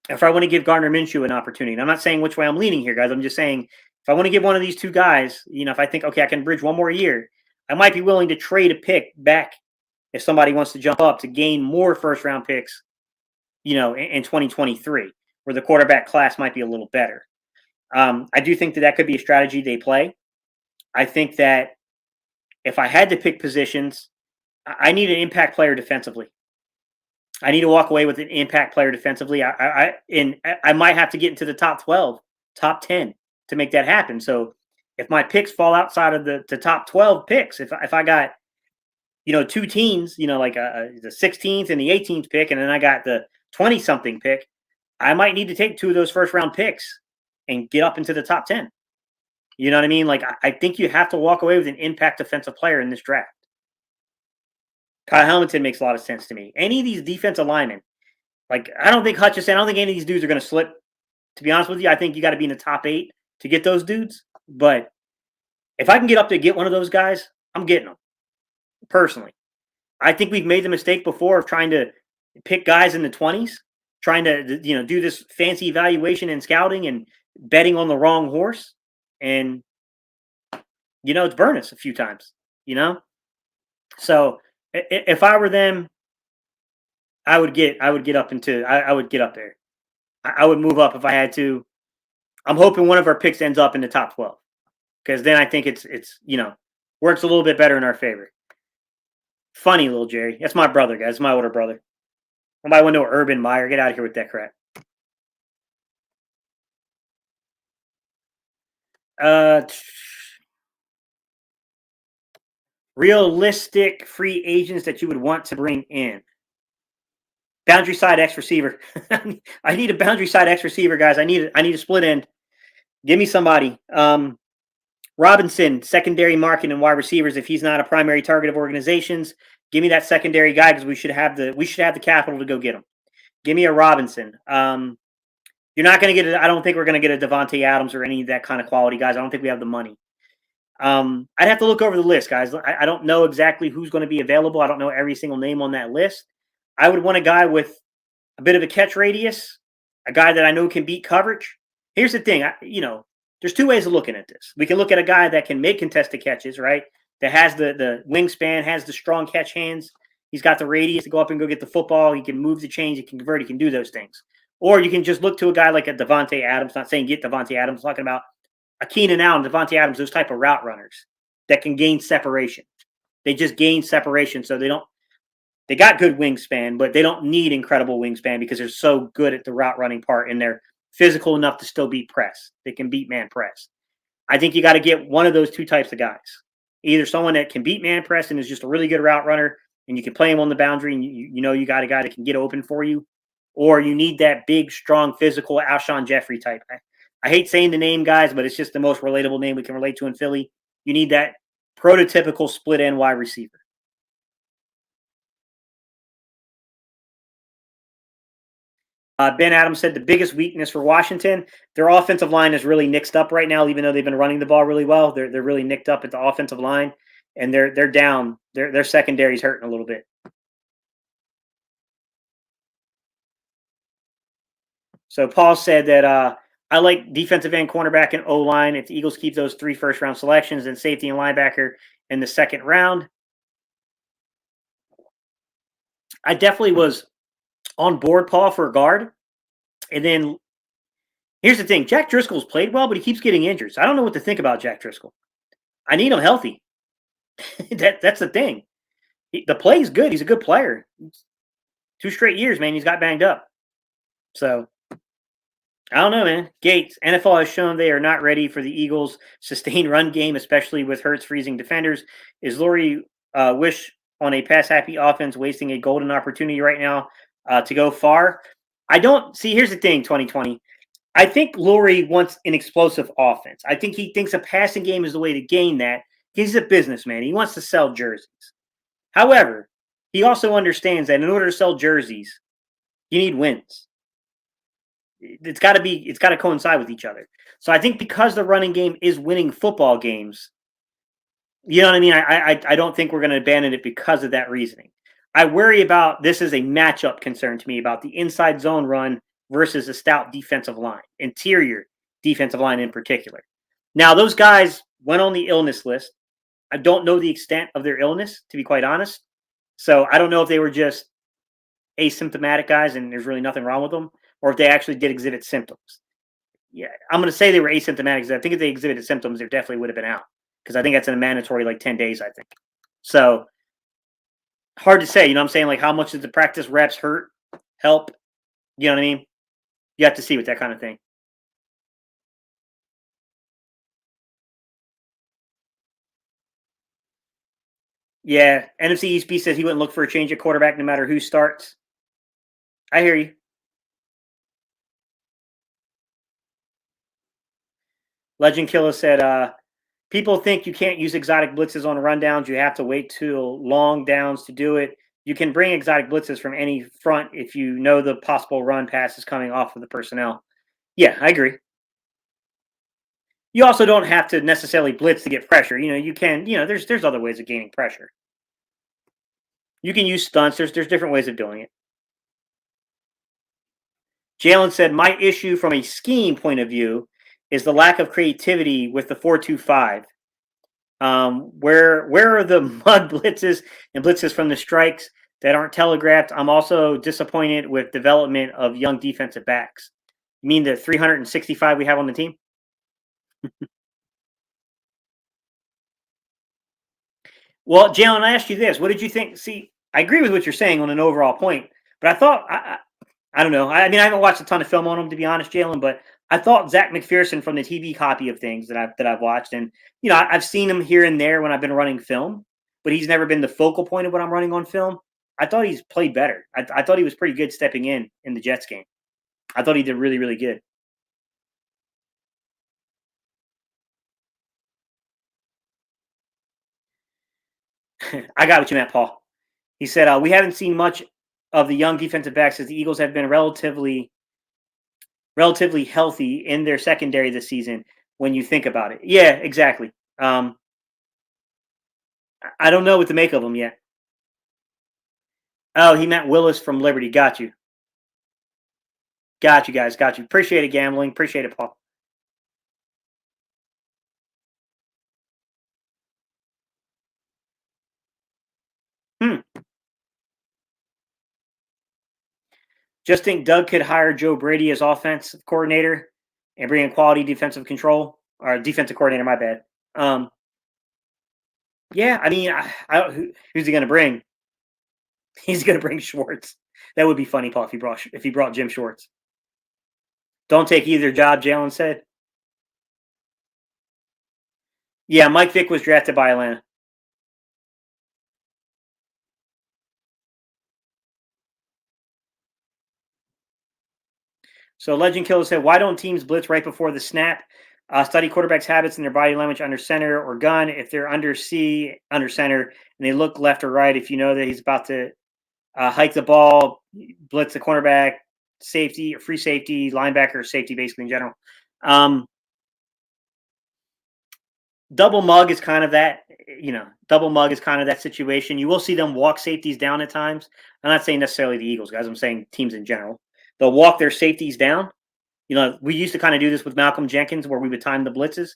if I want to give Gardner Minshew an opportunity, and I'm not saying which way I'm leaning here, guys. I'm just saying if I want to give one of these 2 guys, if I think, okay, I can bridge one more year, I might be willing to trade a pick back if somebody wants to jump up to gain more first-round picks, in 2023, where the quarterback class might be a little better. I do think that could be a strategy they play. I think that if I had to pick positions, I need an impact player defensively. I need to walk away with an impact player defensively. I might have to get into the top 12, top 10 to make that happen. So if my picks fall outside of the top 12 picks, if I got, 2 teams, like the 16th and the 18th pick, and then I got the 20-something pick, I might need to take 2 of those first-round picks and get up into the top 10. You know what I mean? Like, I think you have to walk away with an impact defensive player in this draft. Kyle Hamilton makes a lot of sense to me. Any of these defensive linemen, like, I don't think Hutchinson, I don't think any of these dudes are going to slip. To be honest with you, I think you got to be in the top 8 to get those dudes. But if I can get up to get one of those guys, I'm getting them. Personally. I think we've made the mistake before of trying to pick guys in the 20s, trying to, do this fancy evaluation and scouting and betting on the wrong horse. And, it's burned us a few times, So if I were them, I would get up into, I would get up there. I would move up if I had to. I'm hoping one of our picks ends up in the top 12 because then I think it's works a little bit better in our favor. Funny little Jerry. That's my brother, guys. My older brother. Somebody want to know Urban Meyer. Get out of here with that crap. Realistic free agents that you would want to bring in. Boundary side X receiver. I need a boundary side X receiver, guys. I need a split end. Give me somebody. Robinson, secondary market and wide receivers. If he's not a primary target of organizations, give me that secondary guy because we should have the capital to go get him. Give me a Robinson. You're not going to get it. I don't think we're going to get a Devontae Adams or any of that kind of quality guys. I don't think we have the money. I'd have to look over the list, guys. I don't know exactly who's going to be available. I don't know every single name on that list. I would want a guy with a bit of a catch radius, a guy that I know can beat coverage. Here's the thing, there's 2 ways of looking at this. We can look at a guy that can make contested catches, right? That has the wingspan, has the strong catch hands. He's got the radius to go up and go get the football. He can move the chains. He can convert. He can do those things. Or you can just look to a guy like a Devontae Adams. Not saying get Devontae Adams. I'm talking about a Keenan Allen, Devontae Adams, those type of route runners that can gain separation. They just gain separation, so they got good wingspan, but they don't need incredible wingspan because they're so good at the route running part and they're physical enough to still beat press. They can beat man press. I think you got to get one of those two types of guys. Either someone that can beat man press and is just a really good route runner, and you can play him on the boundary, and you know you got a guy that can get open for you, or you need that big, strong, physical Alshon Jeffrey type. I hate saying the name, guys, but it's just the most relatable name we can relate to in Philly. You need that prototypical split end wide receiver. Ben Adams said the biggest weakness for Washington, their offensive line is really nicked up right now, even though they've been running the ball really well. They're really nicked up at the offensive line, and they're down. Their secondary's hurting a little bit. So Paul said that I like defensive end, cornerback, and O line. If the Eagles keep those 3 first-round selections, then safety and linebacker in the second round. I definitely was on board, Paul, for a guard. And then here's the thing. Jack Driscoll's played well, but he keeps getting injured. So I don't know what to think about Jack Driscoll. I need him healthy. That's the thing. The play is good. He's a good player. 2 straight years, man, he's got banged up. So I don't know, man. Gates, NFL has shown they are not ready for the Eagles' sustained run game, especially with Hurts freezing defenders. Is Lurie wish on a pass-happy offense wasting a golden opportunity right now to go far? I don't see. Here's the thing, 2020. I think Lurie wants an explosive offense. I think he thinks a passing game is the way to gain that. He's a businessman. He wants to sell jerseys. However, he also understands that in order to sell jerseys, you need wins. It's got to coincide with each other. So I think because the running game is winning football games, you know what I mean? I don't think we're going to abandon it because of that reasoning. I worry about this is a matchup concern to me about the inside zone run versus a stout defensive line, interior defensive line in particular. Now, those guys went on the illness list. I don't know the extent of their illness, to be quite honest. So I don't know if they were just asymptomatic guys and there's really nothing wrong with them, or if they actually did exhibit symptoms. Yeah, I'm going to say they were asymptomatic because I think if they exhibited symptoms, they definitely would have been out because I think that's in a mandatory like 10 days, I think. So hard to say, you know what I'm saying? Like how much did the practice reps help? You know what I mean? You have to see with that kind of thing. Yeah, NFC East B says he wouldn't look for a change at quarterback no matter who starts. I hear you. Legend Killer said, people think you can't use exotic blitzes on rundowns. You have to wait till long downs to do it. You can bring exotic blitzes from any front if you know the possible run pass is coming off of the personnel. Yeah, I agree. You also don't have to necessarily blitz to get pressure. You know, you can, there's other ways of gaining pressure. You can use stunts. There's different ways of doing it. Jalen said, my issue from a scheme point of view is the lack of creativity with the 4-2-5. Where are the mud blitzes and blitzes from the strikes that aren't telegraphed? I'm also disappointed with development of young defensive backs. You mean the 365 we have on the team? Well, Jalen, I asked you this. What did you think? See, I agree with what you're saying on an overall point, but I thought I don't know. I mean, I haven't watched a ton of film on him to be honest, Jalen, but I thought Zach McPherson from the TV copy of things that I've watched, and I've seen him here and there when I've been running film, but he's never been the focal point of what I'm running on film. I thought he's played better. I thought he was pretty good stepping in the Jets game. I thought he did really, really good. I got what you meant, Paul. He said, we haven't seen much of the young defensive backs as the Eagles have been relatively healthy in their secondary this season when you think about it. Yeah, exactly. I don't know what to make of them yet. Oh, he meant Willis from Liberty. Got you. Got you, guys. Got you. Appreciate it, Gambling. Appreciate it, Paul. Just think Doug could hire Joe Brady as offensive coordinator and bring in quality defensive control or defensive coordinator. My bad. Yeah, I mean, who's he going to bring? He's going to bring Schwartz. That would be funny, Paul, if he brought Jim Schwartz. Don't take either job, Jalen said. Yeah, Mike Vick was drafted by Atlanta. So Legend Killer said, why don't teams blitz right before the snap? Study quarterbacks' habits and their body language under center or gun. If they're under center, and they look left or right, if you know that he's about to hike the ball, blitz the cornerback, safety, or free safety, linebacker, safety, basically in general. Double mug is kind of that, double mug is kind of that situation. You will see them walk safeties down at times. I'm not saying necessarily the Eagles, guys. I'm saying teams in general. They'll walk their safeties down. We used to kind of do this with Malcolm Jenkins where we would time the blitzes.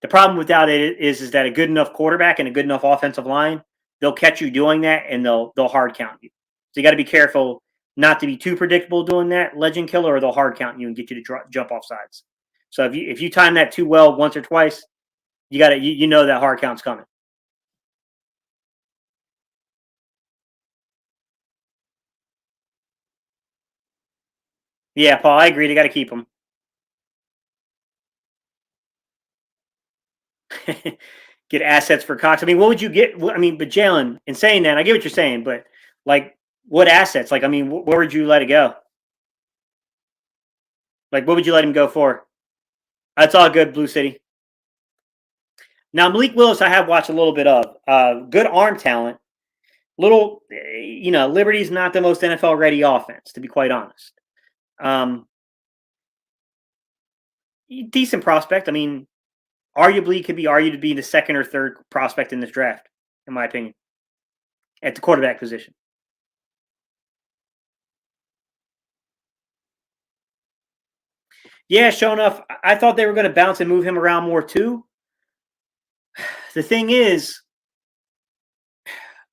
The problem with that is that a good enough quarterback and a good enough offensive line, they'll catch you doing that and they'll hard count you. So you got to be careful not to be too predictable doing that, Legend Killer, or they'll hard count you and get you to jump off sides. So if you time that too well once or twice, you know that hard count's coming. Yeah, Paul, I agree. They got to keep them. Get assets for Cox. I mean, what would you get? I mean, but Jalen, in saying that, I get what you're saying, but like, what assets? Like, I mean, where would you let it go? Like, what would you let him go for? That's all good, Blue City. Now, Malik Willis, I have watched a little bit of. Good arm talent. Liberty's not the most NFL ready offense, to be quite honest. Decent prospect. I mean, arguably could be argued to be the second or third prospect in this draft, in my opinion, at the quarterback position. Yeah, sure enough, I thought they were going to bounce and move him around more too. The thing is,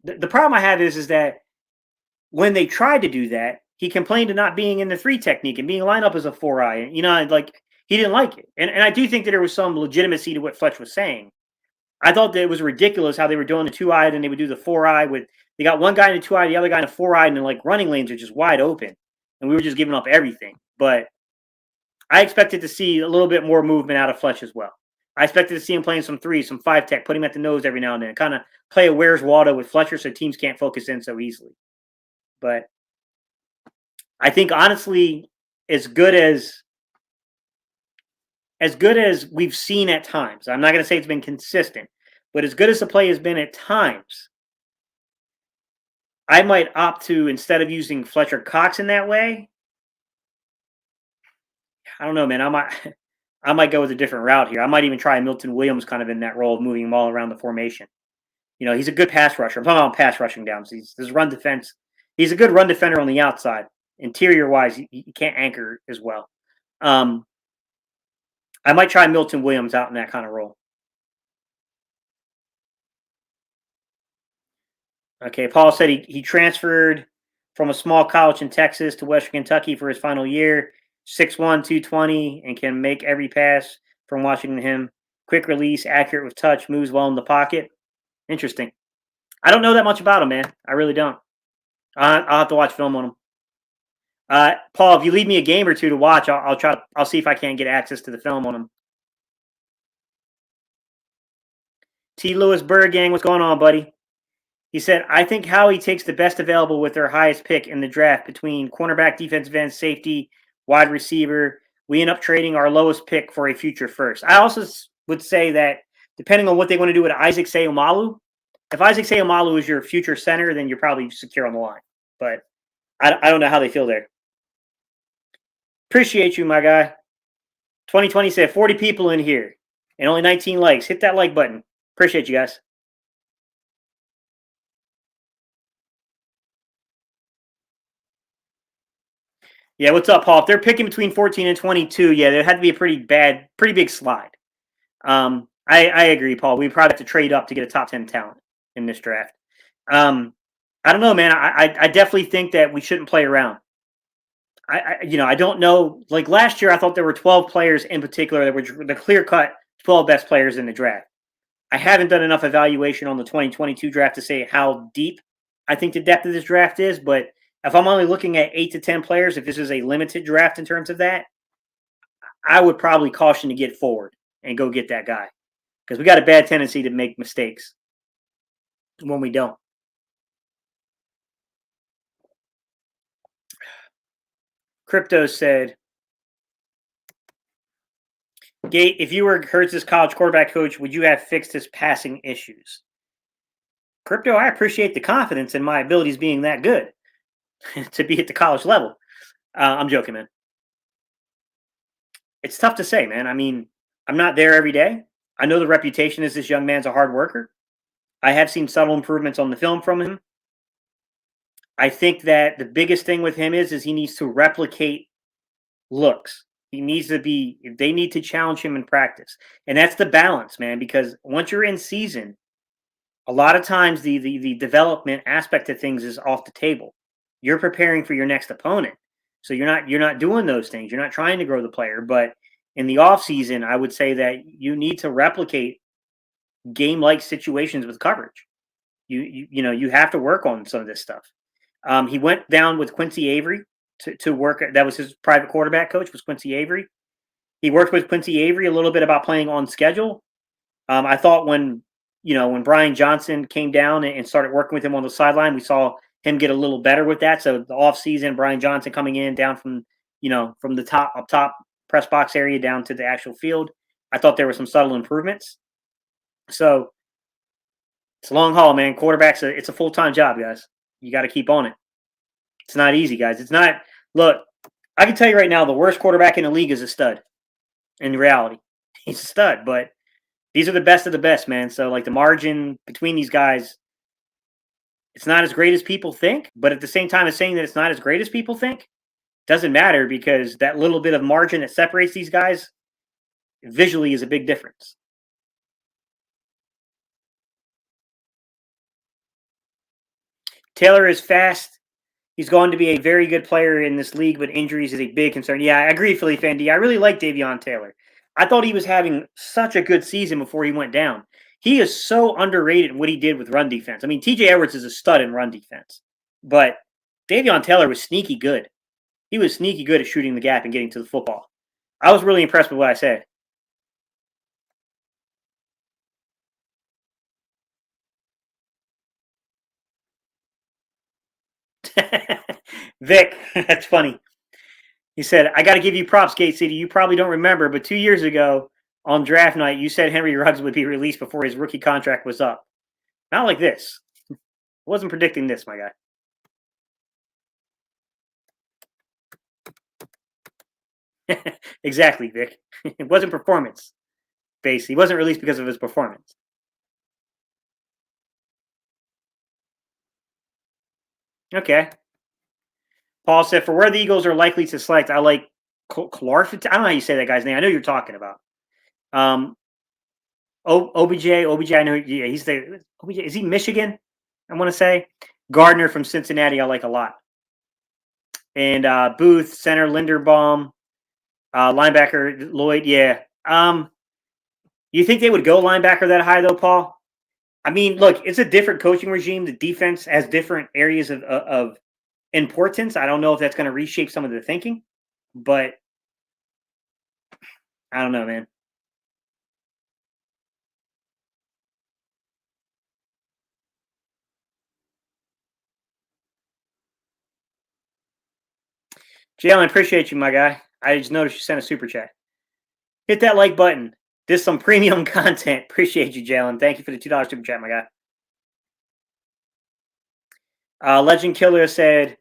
the problem I have is that when they tried to do that, he complained of not being in the 3 technique and being lined up as a 4-eye. He didn't like it. And I do think that there was some legitimacy to what Fletch was saying. I thought that it was ridiculous how they were doing the 2-eye and they would do the 4-eye with they got one guy in the 2-eye, the other guy in the 4-eye, and like running lanes are just wide open. And we were just giving up everything. But I expected to see a little bit more movement out of Fletch as well. I expected to see him playing some 3, some 5 tech, put him at the nose every now and then, kind of play a Where's Waldo with Fletcher so teams can't focus in so easily. But I think honestly, as good as we've seen at times, I'm not going to say it's been consistent, but as good as the play has been at times, I might opt to, instead of using Fletcher Cox in that way, I don't know, man. I might go with a different route here. I might even try Milton Williams kind of in that role of moving him all around the formation. He's a good pass rusher. I'm talking about pass rushing downs. His run defense. He's a good run defender on the outside. Interior wise, he can't anchor as well. I might try Milton Williams out in that kind of role. Okay, Paul said he transferred from a small college in Texas to Western Kentucky for his final year. 6'1", 220, and can make every pass from watching him. Quick release, accurate with touch, moves well in the pocket. Interesting. I don't know that much about him, man. I really don't. I'll have to watch film on him. Paul, if you leave me a game or two to watch, I'll see if I can get access to the film on him. T. Lewis Bird Gang, what's going on, buddy? He said, I think Howie takes the best available with their highest pick in the draft between cornerback, defensive end, safety, wide receiver. We end up trading our lowest pick for a future first. I also would say that depending on what they want to do with Isaac Seumalo, if Isaac Seumalo is your future center, then you're probably secure on the line. But I don't know how they feel there. Appreciate you, my guy. 2020 said 40 people in here and only 19 likes. Hit that like button. Appreciate you guys. Yeah, what's up, Paul? If they're picking between 14 and 22, yeah, there had to be a pretty big slide. I agree, Paul. We probably have to trade up to get a top 10 talent in this draft. I don't know, man. I definitely think that we shouldn't play around. I don't know. Like last year, I thought there were 12 players in particular that were the clear-cut 12 best players in the draft. I haven't done enough evaluation on the 2022 draft to say how deep I think the depth of this draft is, but if I'm only looking at 8 to 10 players, if this is a limited draft in terms of that, I would probably caution to get forward and go get that guy because we got a bad tendency to make mistakes when we don't. Crypto said, Gate, if you were Hurts' college quarterback coach, would you have fixed his passing issues? Crypto, I appreciate the confidence in my abilities being that good to be at the college level. I'm joking, man. It's tough to say, man. I mean, I'm not there every day. I know the reputation is this young man's a hard worker. I have seen subtle improvements on the film from him. I think that the biggest thing with him is he needs to replicate looks. He needs to be. They need to challenge him in practice, and that's the balance, man. Because once you're in season, a lot of times the development aspect of things is off the table. You're preparing for your next opponent, so you're not doing those things. You're not trying to grow the player, but in the off season, I would say that you need to replicate game like situations with coverage. You have to work on some of this stuff. He went down with Quincy Avery to work. That was his private quarterback coach, was Quincy Avery. He worked with Quincy Avery a little bit about playing on schedule. I thought when Brian Johnson came down and started working with him on the sideline, we saw him get a little better with that. So the offseason, Brian Johnson coming in down from the top press box area down to the actual field. I thought there were some subtle improvements. So it's a long haul, man. Quarterbacks, it's a full-time job, guys. You got to keep on it. It's not easy, guys. It's not. Look, I can tell you right now, the worst quarterback in the league is a stud. In reality, he's a stud, but these are the best of the best, man. So, like, the margin between these guys, it's not as great as people think. But at the same time as saying that it's not as great as people think, doesn't matter because that little bit of margin that separates these guys visually is a big difference. Taylor is fast. He's going to be a very good player in this league, but injuries is a big concern. Yeah, I agree, Philly Fendi. I really like Davion Taylor. I thought he was having such a good season before he went down. He is so underrated in what he did with run defense. I mean, TJ Edwards is a stud in run defense, but Davion Taylor was sneaky good. He was sneaky good at shooting the gap and getting to the football. I was really impressed with what I said. Vic, that's funny. He said, I got to give you props, Gate City. You probably don't remember, but 2 years ago on draft night, you said Henry Ruggs would be released before his rookie contract was up. Not like this. I wasn't predicting this, my guy. Exactly, Vic. It wasn't performance based. He wasn't released because of his performance. Okay. Paul said, for where the Eagles are likely to select, I like Clark. I don't know how you say that guy's name. I know you're talking about. OBJ, I know. Yeah, he's the OBJ. Is he Michigan? I want to say Gardner from Cincinnati. I like a lot. And Booth, center Linderbaum, linebacker Lloyd. Yeah. You think they would go linebacker that high though, Paul? I mean, look, it's a different coaching regime. The defense has different areas of importance. I don't know if that's going to reshape some of the thinking, but I don't know, man. Jalen, appreciate you, my guy. I just noticed you sent a super chat. Hit that like button. This is some premium content. Appreciate you, Jalen. Thank you for the $2 super chat, my guy. Legend Killer said,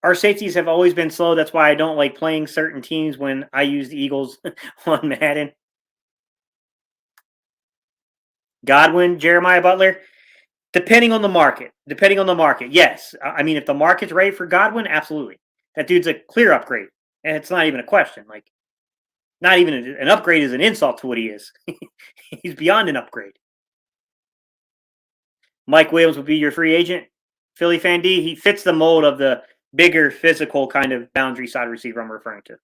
our safeties have always been slow. That's why I don't like playing certain teams when I use the Eagles on Madden. Godwin, Jeremiah Butler. Depending on the market. Yes. I mean, if the market's right for Godwin, absolutely. That dude's a clear upgrade. And it's not even a question. Like, not even an upgrade is an insult to what he is. He's beyond an upgrade. Mike Williams would be your free agent. Philly Fan D, he fits the mold of the bigger physical kind of boundary side receiver I'm referring to.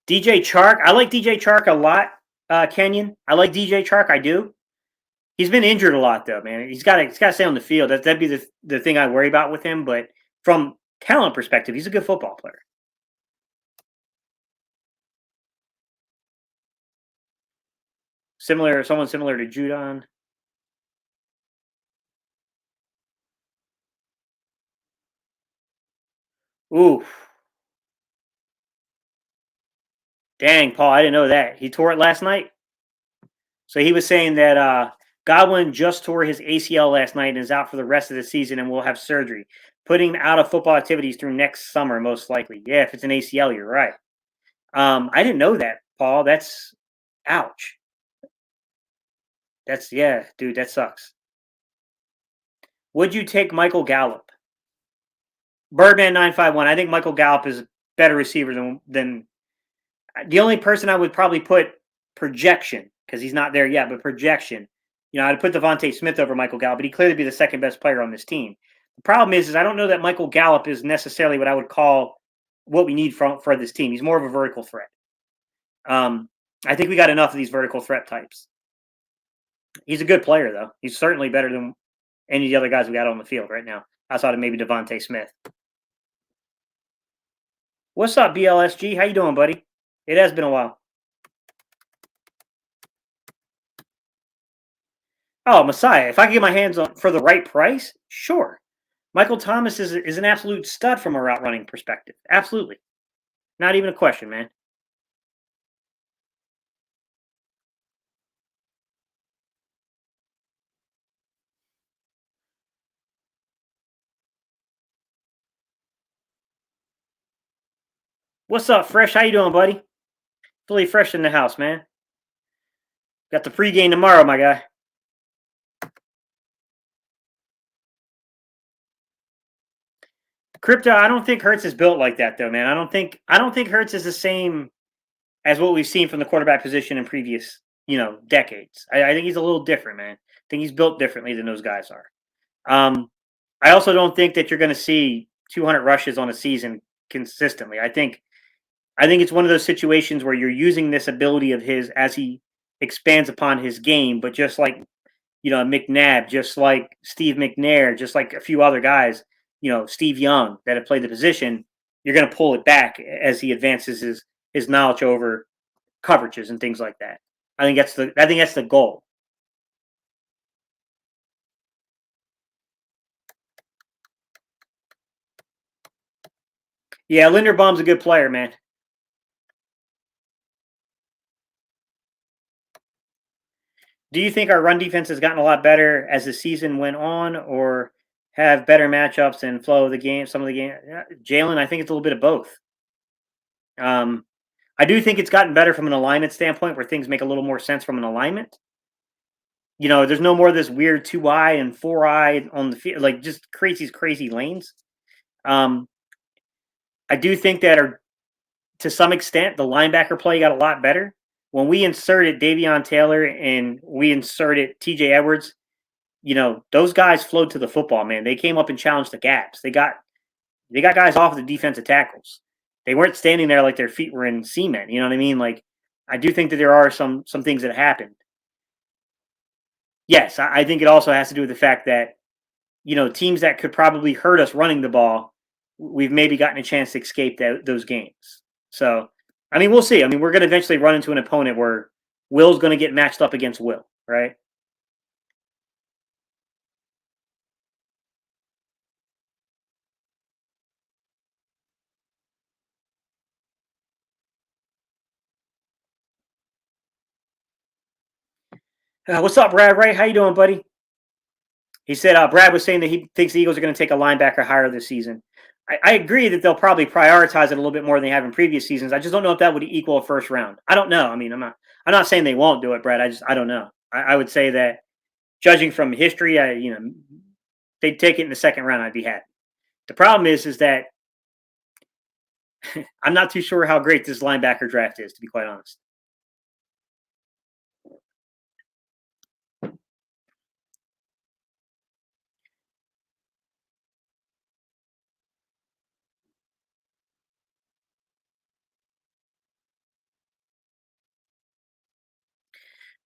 DJ Chark. I like DJ Chark a lot, Kenyon. I like DJ Chark. I do. He's been injured a lot though, man. He's got to stay on the field. That'd be the thing I worry about with him. But from talent perspective, he's a good football player. Someone similar to Judon. Ooh, dang, Paul, I didn't know that. He tore it last night. So he was saying that Godwin just tore his ACL last night and is out for the rest of the season and will have surgery, putting him out of football activities through next summer, most likely. Yeah, if it's an ACL, you're right. I didn't know that, Paul. That's ouch. That's yeah, dude, that sucks. Would you take Michael Gallup? Birdman 951. I think Michael Gallup is a better receiver than the only person I would probably put projection, because he's not there yet, but projection. I'd put Devontae Smith over Michael Gallup, but he'd clearly be the second best player on this team. The problem is I don't know that Michael Gallup is necessarily what I would call what we need for this team. He's more of a vertical threat. I think we got enough of these vertical threat types. He's a good player, though. He's certainly better than any of the other guys we got on the field right now, outside of maybe Devontae Smith. What's up, BLSG? How you doing, buddy? It has been a while. Oh, Messiah. If I can get my hands on for the right price, sure. Michael Thomas is an absolute stud from a route running perspective. Absolutely. Not even a question, man. What's up, Fresh? How you doing, buddy? Fully fresh in the house, man. Got the pregame tomorrow, my guy. Crypto, I don't think Hurts is built like that, though, man. I don't think Hurts is the same as what we've seen from the quarterback position in previous, decades. I think he's a little different, man. I think he's built differently than those guys are. Um, I also don't think that you're going to see 200 rushes on a season consistently. I think it's one of those situations where you're using this ability of his as he expands upon his game, but just like McNabb, just like Steve McNair, just like a few other guys, Steve Young that have played the position, you're going to pull it back as he advances his knowledge over coverages and things like that. I think that's the goal. Yeah, Linderbaum's a good player, man. Do you think our run defense has gotten a lot better as the season went on, or have better matchups and flow of the game? Some of the game, Jalen, I think it's a little bit of both. Um, I do think it's gotten better from an alignment standpoint, where things make a little more sense from an alignment. There's no more of this weird 2-eye and 4-eye on the field, like just creates these crazy lanes. Um, I do think that, to some extent, the linebacker play got a lot better when we inserted Davion Taylor and we inserted T.J. Edwards. Those guys flowed to the football, man. They came up and challenged the gaps. They got guys off the defensive tackles. They weren't standing there like their feet were in cement. You know what I mean? Like, I do think that there are some things that happened. Yes, I think it also has to do with the fact that teams that could probably hurt us running the ball, we've maybe gotten a chance to escape those games. So, I mean, we'll see. I mean, we're going to eventually run into an opponent where Will's going to get matched up against Will, right? What's up, Brad? Right? How you doing, buddy? He said Brad was saying that he thinks the Eagles are going to take a linebacker higher this season. I agree that they'll probably prioritize it a little bit more than they have in previous seasons. I just don't know if that would equal a first round. I don't know. I mean, I'm not saying they won't do it, Brad. I don't know. I would say that, judging from history, they'd take it in the second round. I'd be happy. The problem is that I'm not too sure how great this linebacker draft is, to be quite honest.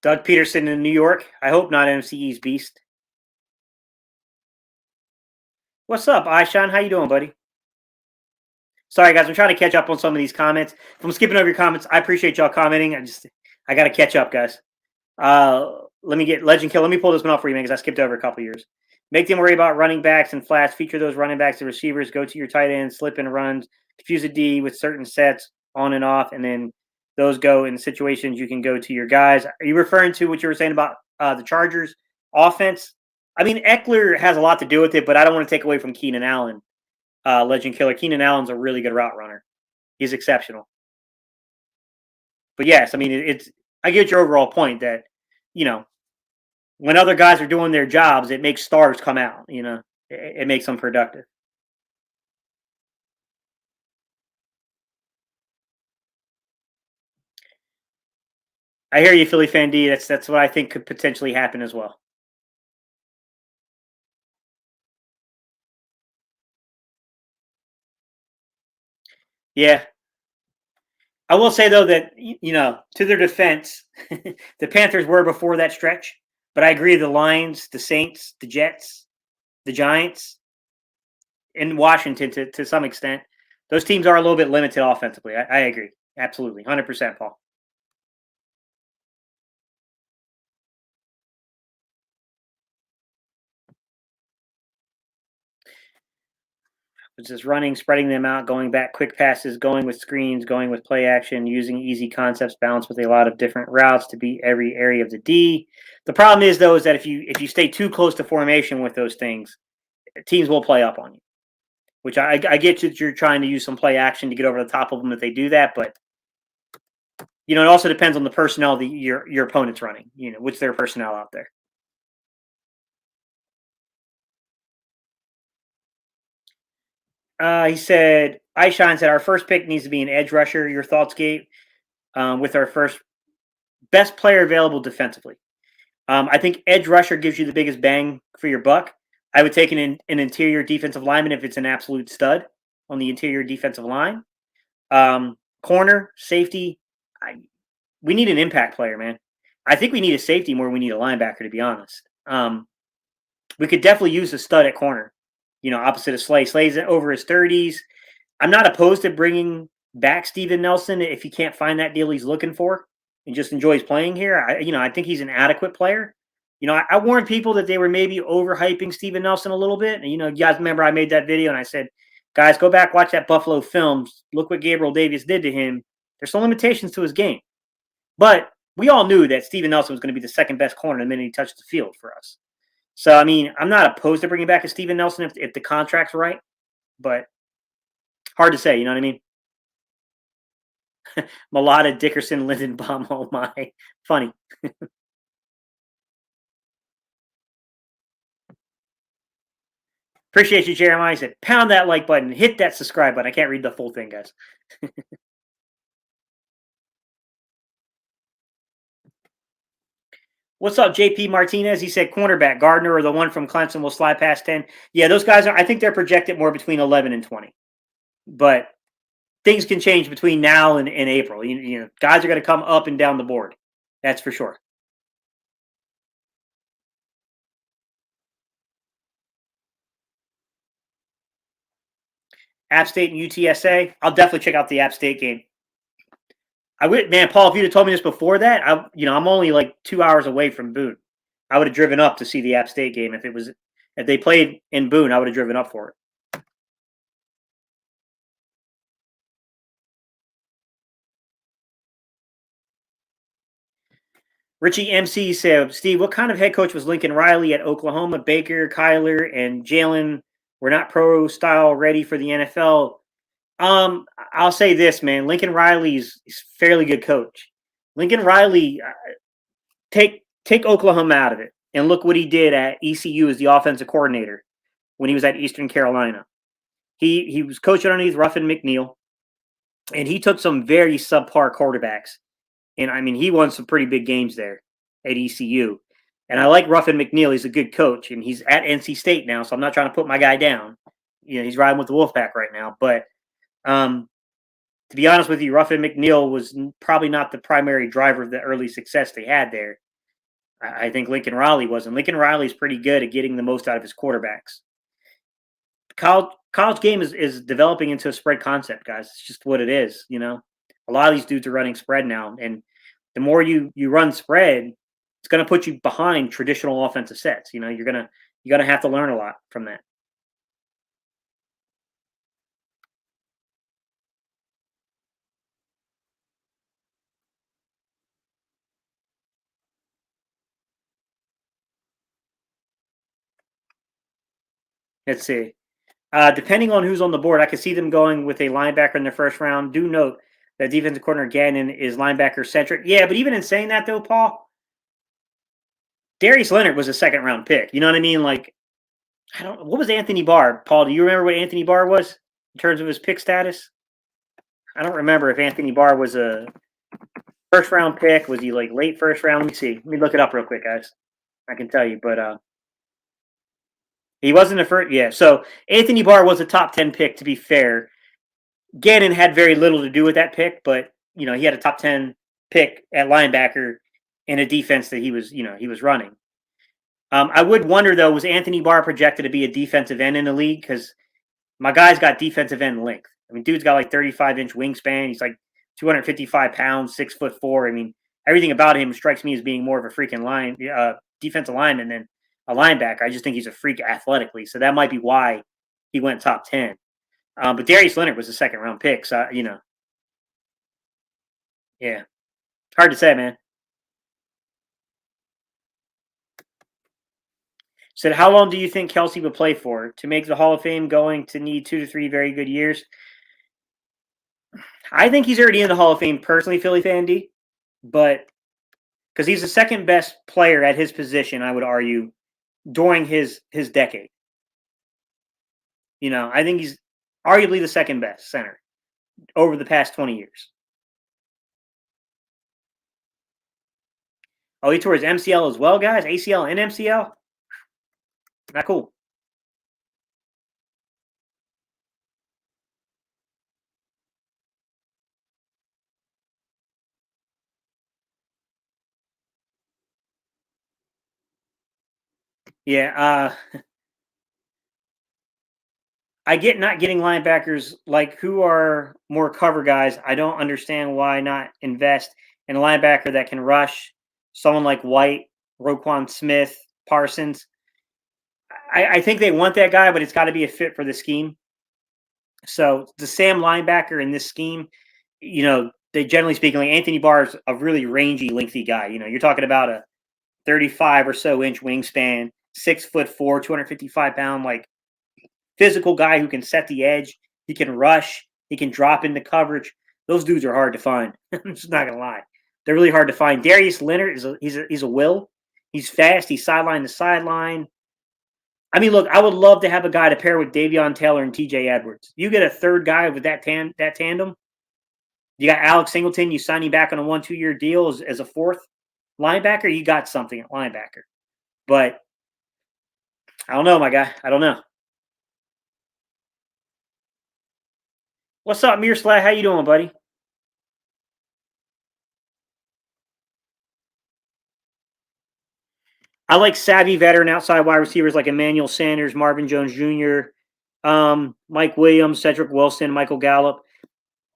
Doug Peterson in New York. I hope not NFC East beast. What's up, Aishan? How you doing, buddy? Sorry, guys. I'm trying to catch up on some of these comments. If I'm skipping over your comments, I appreciate y'all commenting. I got to catch up, guys. Let me get Legend Kill. Let me pull this one off for you, man, because I skipped over a couple years. Make them worry about running backs and flats. Feature those running backs and receivers. Go to your tight ends, slip and runs. Confuse a D with certain sets on and off, and then those go in situations you can go to your guys. Are you referring to what you were saying about the Chargers offense? I mean, Eckler has a lot to do with it, but I don't want to take away from Keenan Allen, Legend Killer. Keenan Allen's a really good route runner. He's exceptional. But yes, I mean, I get your overall point that, when other guys are doing their jobs, it makes stars come out, it makes them productive. I hear you, Philly fan D. That's what I think could potentially happen as well. Yeah. I will say though that to their defense, the Panthers were before that stretch, but I agree the Lions, the Saints, the Jets, the Giants, and Washington to some extent, those teams are a little bit limited offensively. I agree. Absolutely. 100%, Paul. It's just running, spreading them out, going back, quick passes, going with screens, going with play action, using easy concepts balanced with a lot of different routes to beat every area of the D. The problem is though is that if you stay too close to formation with those things, teams will play up on you. Which I get that you're trying to use some play action to get over the top of them if they do that, but it also depends on the personnel that your opponent's running. What's their personnel out there. He said, Aishan said, our first pick needs to be an edge rusher. Your thoughts, Gabe, with our first best player available defensively? I think edge rusher gives you the biggest bang for your buck. I would take an interior defensive lineman if it's an absolute stud on the interior defensive line. Corner, safety, we need an impact player, man. I think we need a safety more than we need a linebacker, to be honest. We could definitely use a stud at corner. Opposite of Slay. Slay's over his 30s. I'm not opposed to bringing back Steven Nelson if he can't find that deal he's looking for and just enjoys playing here. I think he's an adequate player. I warned people that they were maybe overhyping Steven Nelson a little bit. And, you guys remember I made that video and I said, guys, go back, watch that Buffalo film. Look what Gabriel Davis did to him. There's some limitations to his game. But we all knew that Steven Nelson was going to be the second best corner the minute he touched the field for us. So, I mean, I'm not opposed to bringing back a Steven Nelson if the contract's right, but hard to say, you know what I mean? Malata, Dickerson, Lindenbaum, oh my. Funny. Appreciate you, Jeremiah. He said, pound that like button, hit that subscribe button. I can't read the full thing, guys. What's up, JP Martinez? He said cornerback, Gardner or the one from Clemson will slide past 10. Yeah, those guys I think they're projected more between 11 and 20. But things can change between now and April. Guys are going to come up and down the board. That's for sure. App State and UTSA. I'll definitely check out the App State game. I would, man, Paul, if you'd have told me this before that, I'm only like 2 hours away from Boone. I would have driven up to see the App State game if they played in Boone. I would have driven up for it. Richie MC said, Steve, what kind of head coach was Lincoln Riley at Oklahoma? Baker, Kyler, and Jalen were not pro style ready for the NFL. I'll say this, man. Lincoln Riley is a fairly good coach. Lincoln Riley, take Oklahoma out of it and look what he did at ECU as the offensive coordinator when he was at Eastern Carolina. He was coaching underneath Ruffin McNeil, and he took some very subpar quarterbacks. And, I mean, he won some pretty big games there at ECU. And I like Ruffin McNeil. He's a good coach, and he's at NC State now, so I'm not trying to put my guy down. He's riding with the Wolfpack right now. But to be honest with you, Ruffin McNeil was probably not the primary driver of the early success they had there. I think Lincoln Riley wasn't. Lincoln Riley's pretty good at getting the most out of his quarterbacks. College game is developing into a spread concept, guys. It's just what it is. A lot of these dudes are running spread now, and the more you run spread, it's going to put you behind traditional offensive sets. You're gonna have to learn a lot from that. Let's see. Depending on who's on the board, I could see them going with a linebacker in the first round. Do note that defensive corner Gannon is linebacker centric. Yeah, but even in saying that though, Paul, Darius Leonard was a second round pick. You know what I mean? Like, what was Anthony Barr? Paul, do you remember what Anthony Barr was in terms of his pick status? I don't remember if Anthony Barr was a first round pick. Was he like late first round? Let me see. Let me look it up real quick, guys. I can tell you, but he wasn't a first. Yeah, so Anthony Barr was a top 10 pick. To be fair, Gannon had very little to do with that pick, but he had a top 10 pick at linebacker in a defense that he was running. I would wonder though, was Anthony Barr projected to be a defensive end in the league? Because my guy's got defensive end length. I mean, dude's got like 35-inch wingspan. He's like 255 pounds, 6'4". I mean, everything about him strikes me as being more of a freaking defensive lineman than a linebacker. I just think he's a freak athletically, so that might be why he went top 10. But Darius Leonard was a second round pick, so yeah, hard to say, man. Said, how long do you think Kelsey would play for? To make the Hall of Fame, going to need 2 to 3 very good years. I think he's already in the Hall of Fame personally, Philly fan D, but because he's the second best player at his position, I would argue, during his decade. I think he's arguably the second best center over the past 20 years. Oh, he tore his MCL as well, guys? ACL and MCL? Not cool. Yeah, I get not getting linebackers like who are more cover guys. I don't understand why not invest in a linebacker that can rush. Someone like White, Roquan Smith, Parsons. I think they want that guy, but it's got to be a fit for the scheme. So the Sam linebacker in this scheme, they generally speaking, like Anthony Barr is a really rangy, lengthy guy. You're talking about a 35 or so inch wingspan, 6'4", 255-pound, like physical guy who can set the edge. He can rush. He can drop into coverage. Those dudes are hard to find. I'm just not gonna lie. They're really hard to find. Darius Leonard he's a will. He's fast. He's sideline to sideline. I mean, look, I would love to have a guy to pair with Davion Taylor and TJ Edwards. You get a third guy with that tandem. You got Alex Singleton. You sign him back on a 1-2 year deal as a fourth linebacker. You got something at linebacker. But I don't know, my guy. I don't know. What's up, Mearslad? How you doing, buddy? I like savvy veteran outside wide receivers like Emmanuel Sanders, Marvin Jones Jr., Mike Williams, Cedric Wilson, Michael Gallup.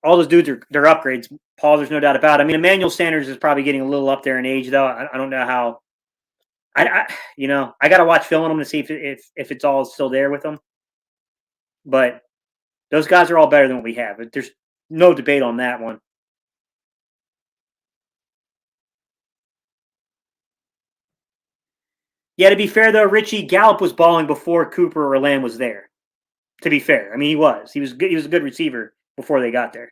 All those dudes they're upgrades. Paul, there's no doubt about it. I mean, Emmanuel Sanders is probably getting a little up there in age, though. I don't know how. I got to watch film on him to see if it's all still there with him. But those guys are all better than what we have. There's no debate on that one. Yeah, to be fair though, Richie Gallup was balling before Cooper or Lamb was there. To be fair, I mean he was good. He was a good receiver before they got there.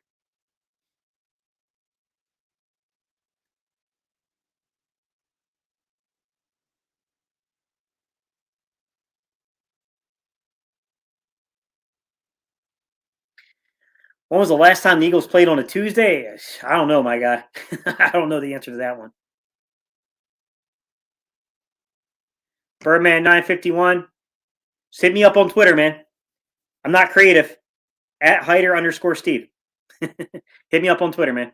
When was the last time the Eagles played on a Tuesday? I don't know, my guy. I don't know the answer to that one. Birdman 951. Hit me up on Twitter, man. I'm not creative. At Hyder_Steve. Hit me up on Twitter, man.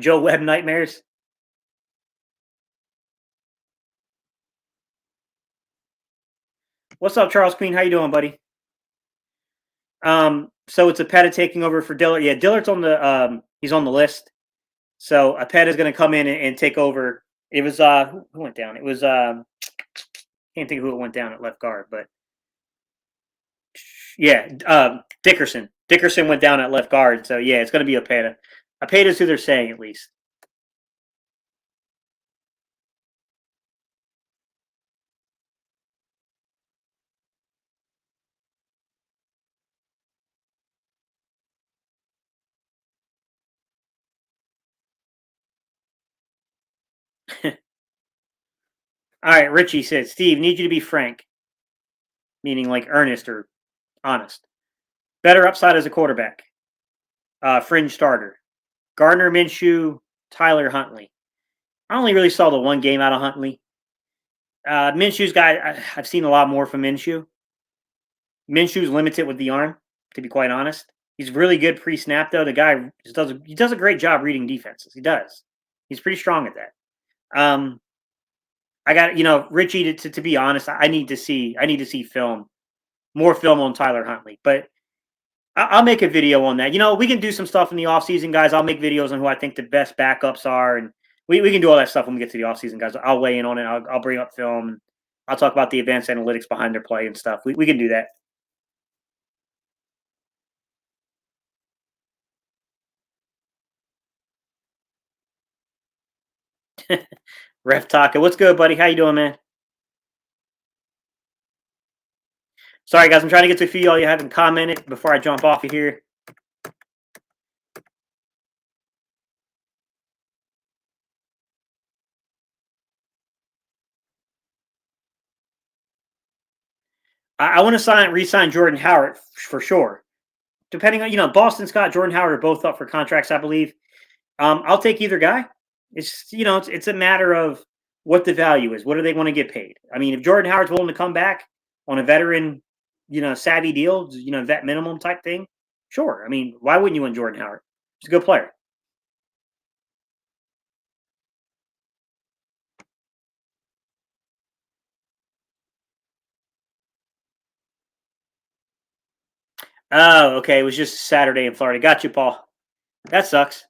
Joe Webb nightmares. What's up, Charles Queen? How you doing, buddy? So it's Apeta taking over for Dillard. Yeah, Dillard's on the he's on the list. So Apeta is going to come in and take over. It was who went down? It was can't think of who it went down at left guard, but yeah, Dickerson. Dickerson went down at left guard. So yeah, it's going to be Apeta. Apeta's who they're saying at least. All right, Richie said, Steve, need you to be frank, meaning like earnest or honest. Better upside as a quarterback. Fringe starter. Gardner Minshew, Tyler Huntley. I only really saw the one game out of Huntley. Minshew's guy, I've seen a lot more from Minshew. Minshew's limited with the arm, to be quite honest. He's really good pre-snap though. The guy does a great job reading defenses. He does. He's pretty strong at that. I got Richie to be honest. I need to see film, more film on Tyler Huntley, but I'll make a video on that. We can do some stuff in the offseason, guys. I'll make videos on who I think the best backups are, and we can do all that stuff when we get to the offseason, guys. I'll weigh in on it. I'll bring up film. I'll talk about the advanced analytics behind their play and stuff. We can do that. Ref Taka, what's good, buddy? How you doing, man? Sorry, guys. I'm trying to get to a few of y'all you haven't commented before I jump off of here. I want to re-sign Jordan Howard for sure. Depending on, Boston Scott, Jordan Howard are both up for contracts, I believe. I'll take either guy. It's a matter of what the value is. What do they want to get paid? I mean, if Jordan Howard's willing to come back on a veteran, savvy deal, vet minimum type thing, sure. I mean, why wouldn't you want Jordan Howard? He's a good player. Oh, okay. It was just Saturday in Florida. Got you, Paul. That sucks.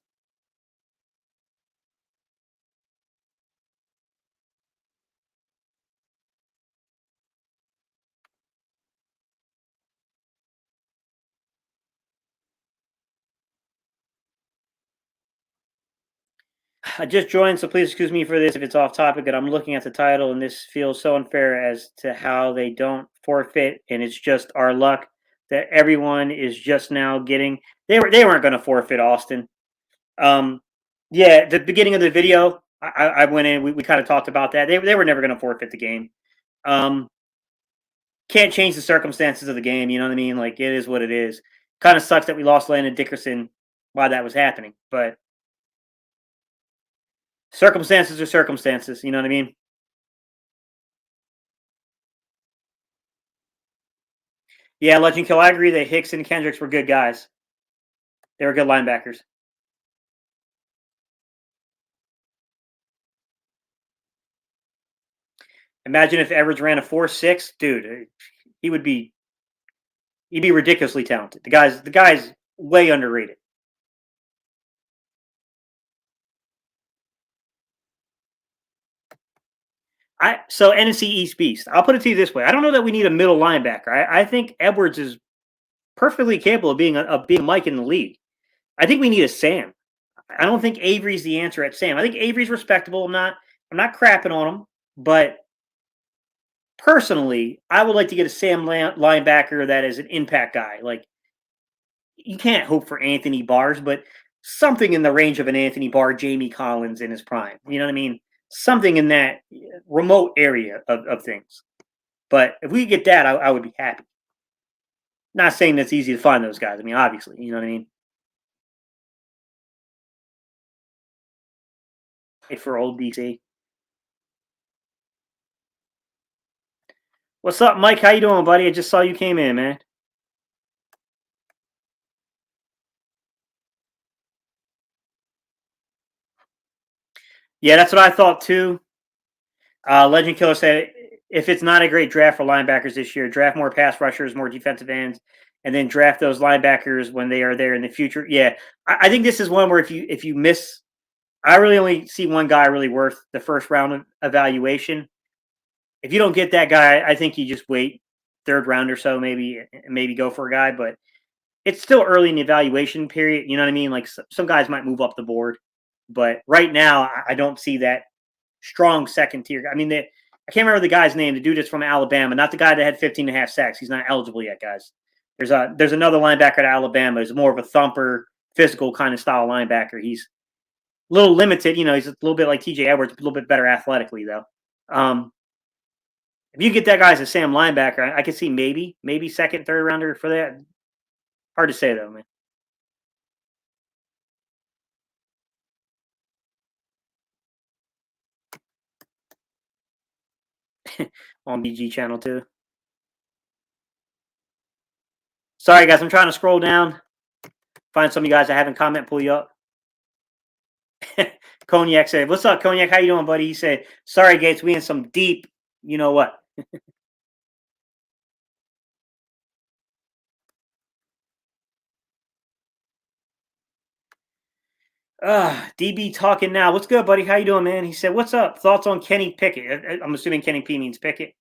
I just joined, so please excuse me for this if it's off topic. And I'm looking at the title, and this feels so unfair as to how they don't forfeit, and it's just our luck that everyone is just now getting. They weren't going to forfeit Austin. Yeah, the beginning of the video, I went in. We kind of talked about that. They were never going to forfeit the game. Can't change the circumstances of the game. You know what I mean? Like, it is what it is. Kind of sucks that we lost Landon Dickerson while that was happening, but circumstances are circumstances. You know what I mean? Yeah, Legend Kill. I agree that Hicks and Kendricks were good guys. They were good linebackers. Imagine if Edwards ran a 4.6, dude. He'd be ridiculously talented. The guy's way underrated. So NFC East beast. I'll put it to you this way: I don't know that we need a middle linebacker. I think Edwards is perfectly capable of being Mike in the league. I think we need a Sam. I don't think Avery's the answer at Sam. I think Avery's respectable. I'm not crapping on him, but personally, I would like to get a Sam linebacker that is an impact guy. Like, you can't hope for Anthony Barrs, but something in the range of an Anthony Barr, Jamie Collins in his prime. You know what I mean? Something in that remote area of things. But if we get that, I would be happy. Not saying that's easy to find those guys. I mean, obviously, you know what I mean? For old DC. What's up, Mike? How you doing, buddy? I just saw you came in, man. Yeah, that's what I thought too. Legend Killer said if it's not a great draft for linebackers this year, draft more pass rushers, more defensive ends, and then draft those linebackers when they are there in the future. Yeah, I think this is one where if you miss, I really only see one guy really worth the first round of evaluation. If you don't get that guy, I think you just wait third round or so, maybe go for a guy. But it's still early in the evaluation period. You know what I mean? Like some guys might move up the board, but right now I don't see that strong second tier. I mean, I can't remember the guy's name. The dude is from Alabama, not the guy that had 15 and a half sacks. He's not eligible yet, guys. There's another linebacker at Alabama. He's more of a thumper, physical kind of style linebacker. He's a little limited. You know, he's a little bit like TJ Edwards, a little bit better athletically though. If you get that guy as a Sam linebacker, I could see maybe second, third rounder for that. Hard to say though, man. On BG channel too. Sorry guys, I'm trying to scroll down, find some of you guys that haven't comment, pull you up. Cognac said, "What's up, Cognac? How you doing, buddy?" He said, "Sorry, Gates, we in some deep, you know what." DB talking now. What's good, buddy? How you doing, man? He said, "What's up? Thoughts on Kenny Pickett?" I'm assuming Kenny P means Pickett.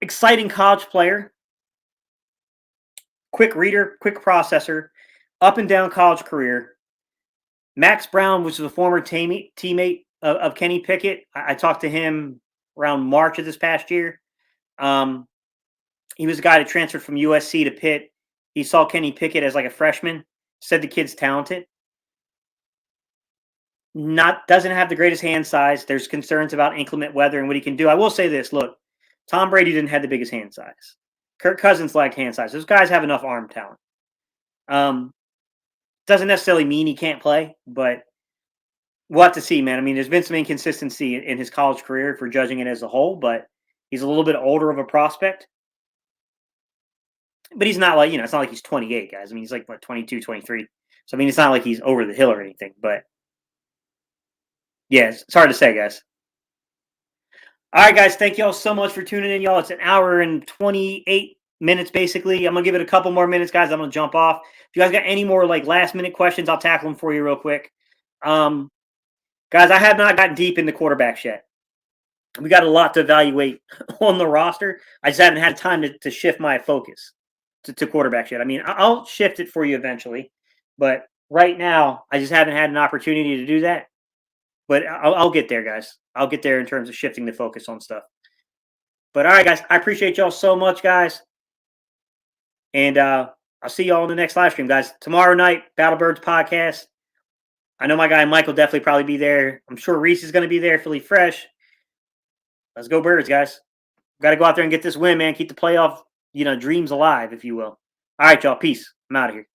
Exciting college player, quick reader, quick processor, up and down college career. Max Brown, which was a former teammate of Kenny Pickett. I talked to him around March of this past year. He was a guy that transferred from USC to Pitt. He saw Kenny Pickett as like a freshman, said the kid's talented. Doesn't have the greatest hand size. There's concerns about inclement weather and what he can do. I will say this, look, Tom Brady didn't have the biggest hand size. Kirk Cousins lacked hand size. Those guys have enough arm talent. Doesn't necessarily mean he can't play, but we'll have to see, man. I mean, there's been some inconsistency in his college career for judging it as a whole, but he's a little bit older of a prospect. But he's not like, it's not like he's 28, guys. I mean, he's like, what, 22, 23. So, I mean, it's not like he's over the hill or anything. But, yeah, it's hard to say, guys. All right, guys. Thank you all so much for tuning in, y'all. It's an hour and 28 minutes, basically. I'm going to give it a couple more minutes, guys. I'm going to jump off. If you guys got any more, like, last-minute questions, I'll tackle them for you real quick. Guys, I have not gotten deep into quarterbacks yet. We got a lot to evaluate on the roster. I just haven't had time to shift my focus to quarterbacks yet. I mean, I'll shift it for you eventually, but right now I just haven't had an opportunity to do that. But I'll get there, guys. I'll get there in terms of shifting the focus on stuff. But all right, guys, I appreciate y'all so much, guys. And I'll see y'all in the next live stream, guys. Tomorrow night, Battlebirds podcast. I know my guy Mike will definitely probably be there. I'm sure Reese is going to be there, Philly Fresh. Let's go Birds, guys. Got to go out there and get this win, man. Keep the playoff, dreams alive, if you will. All right, y'all. Peace. I'm out of here.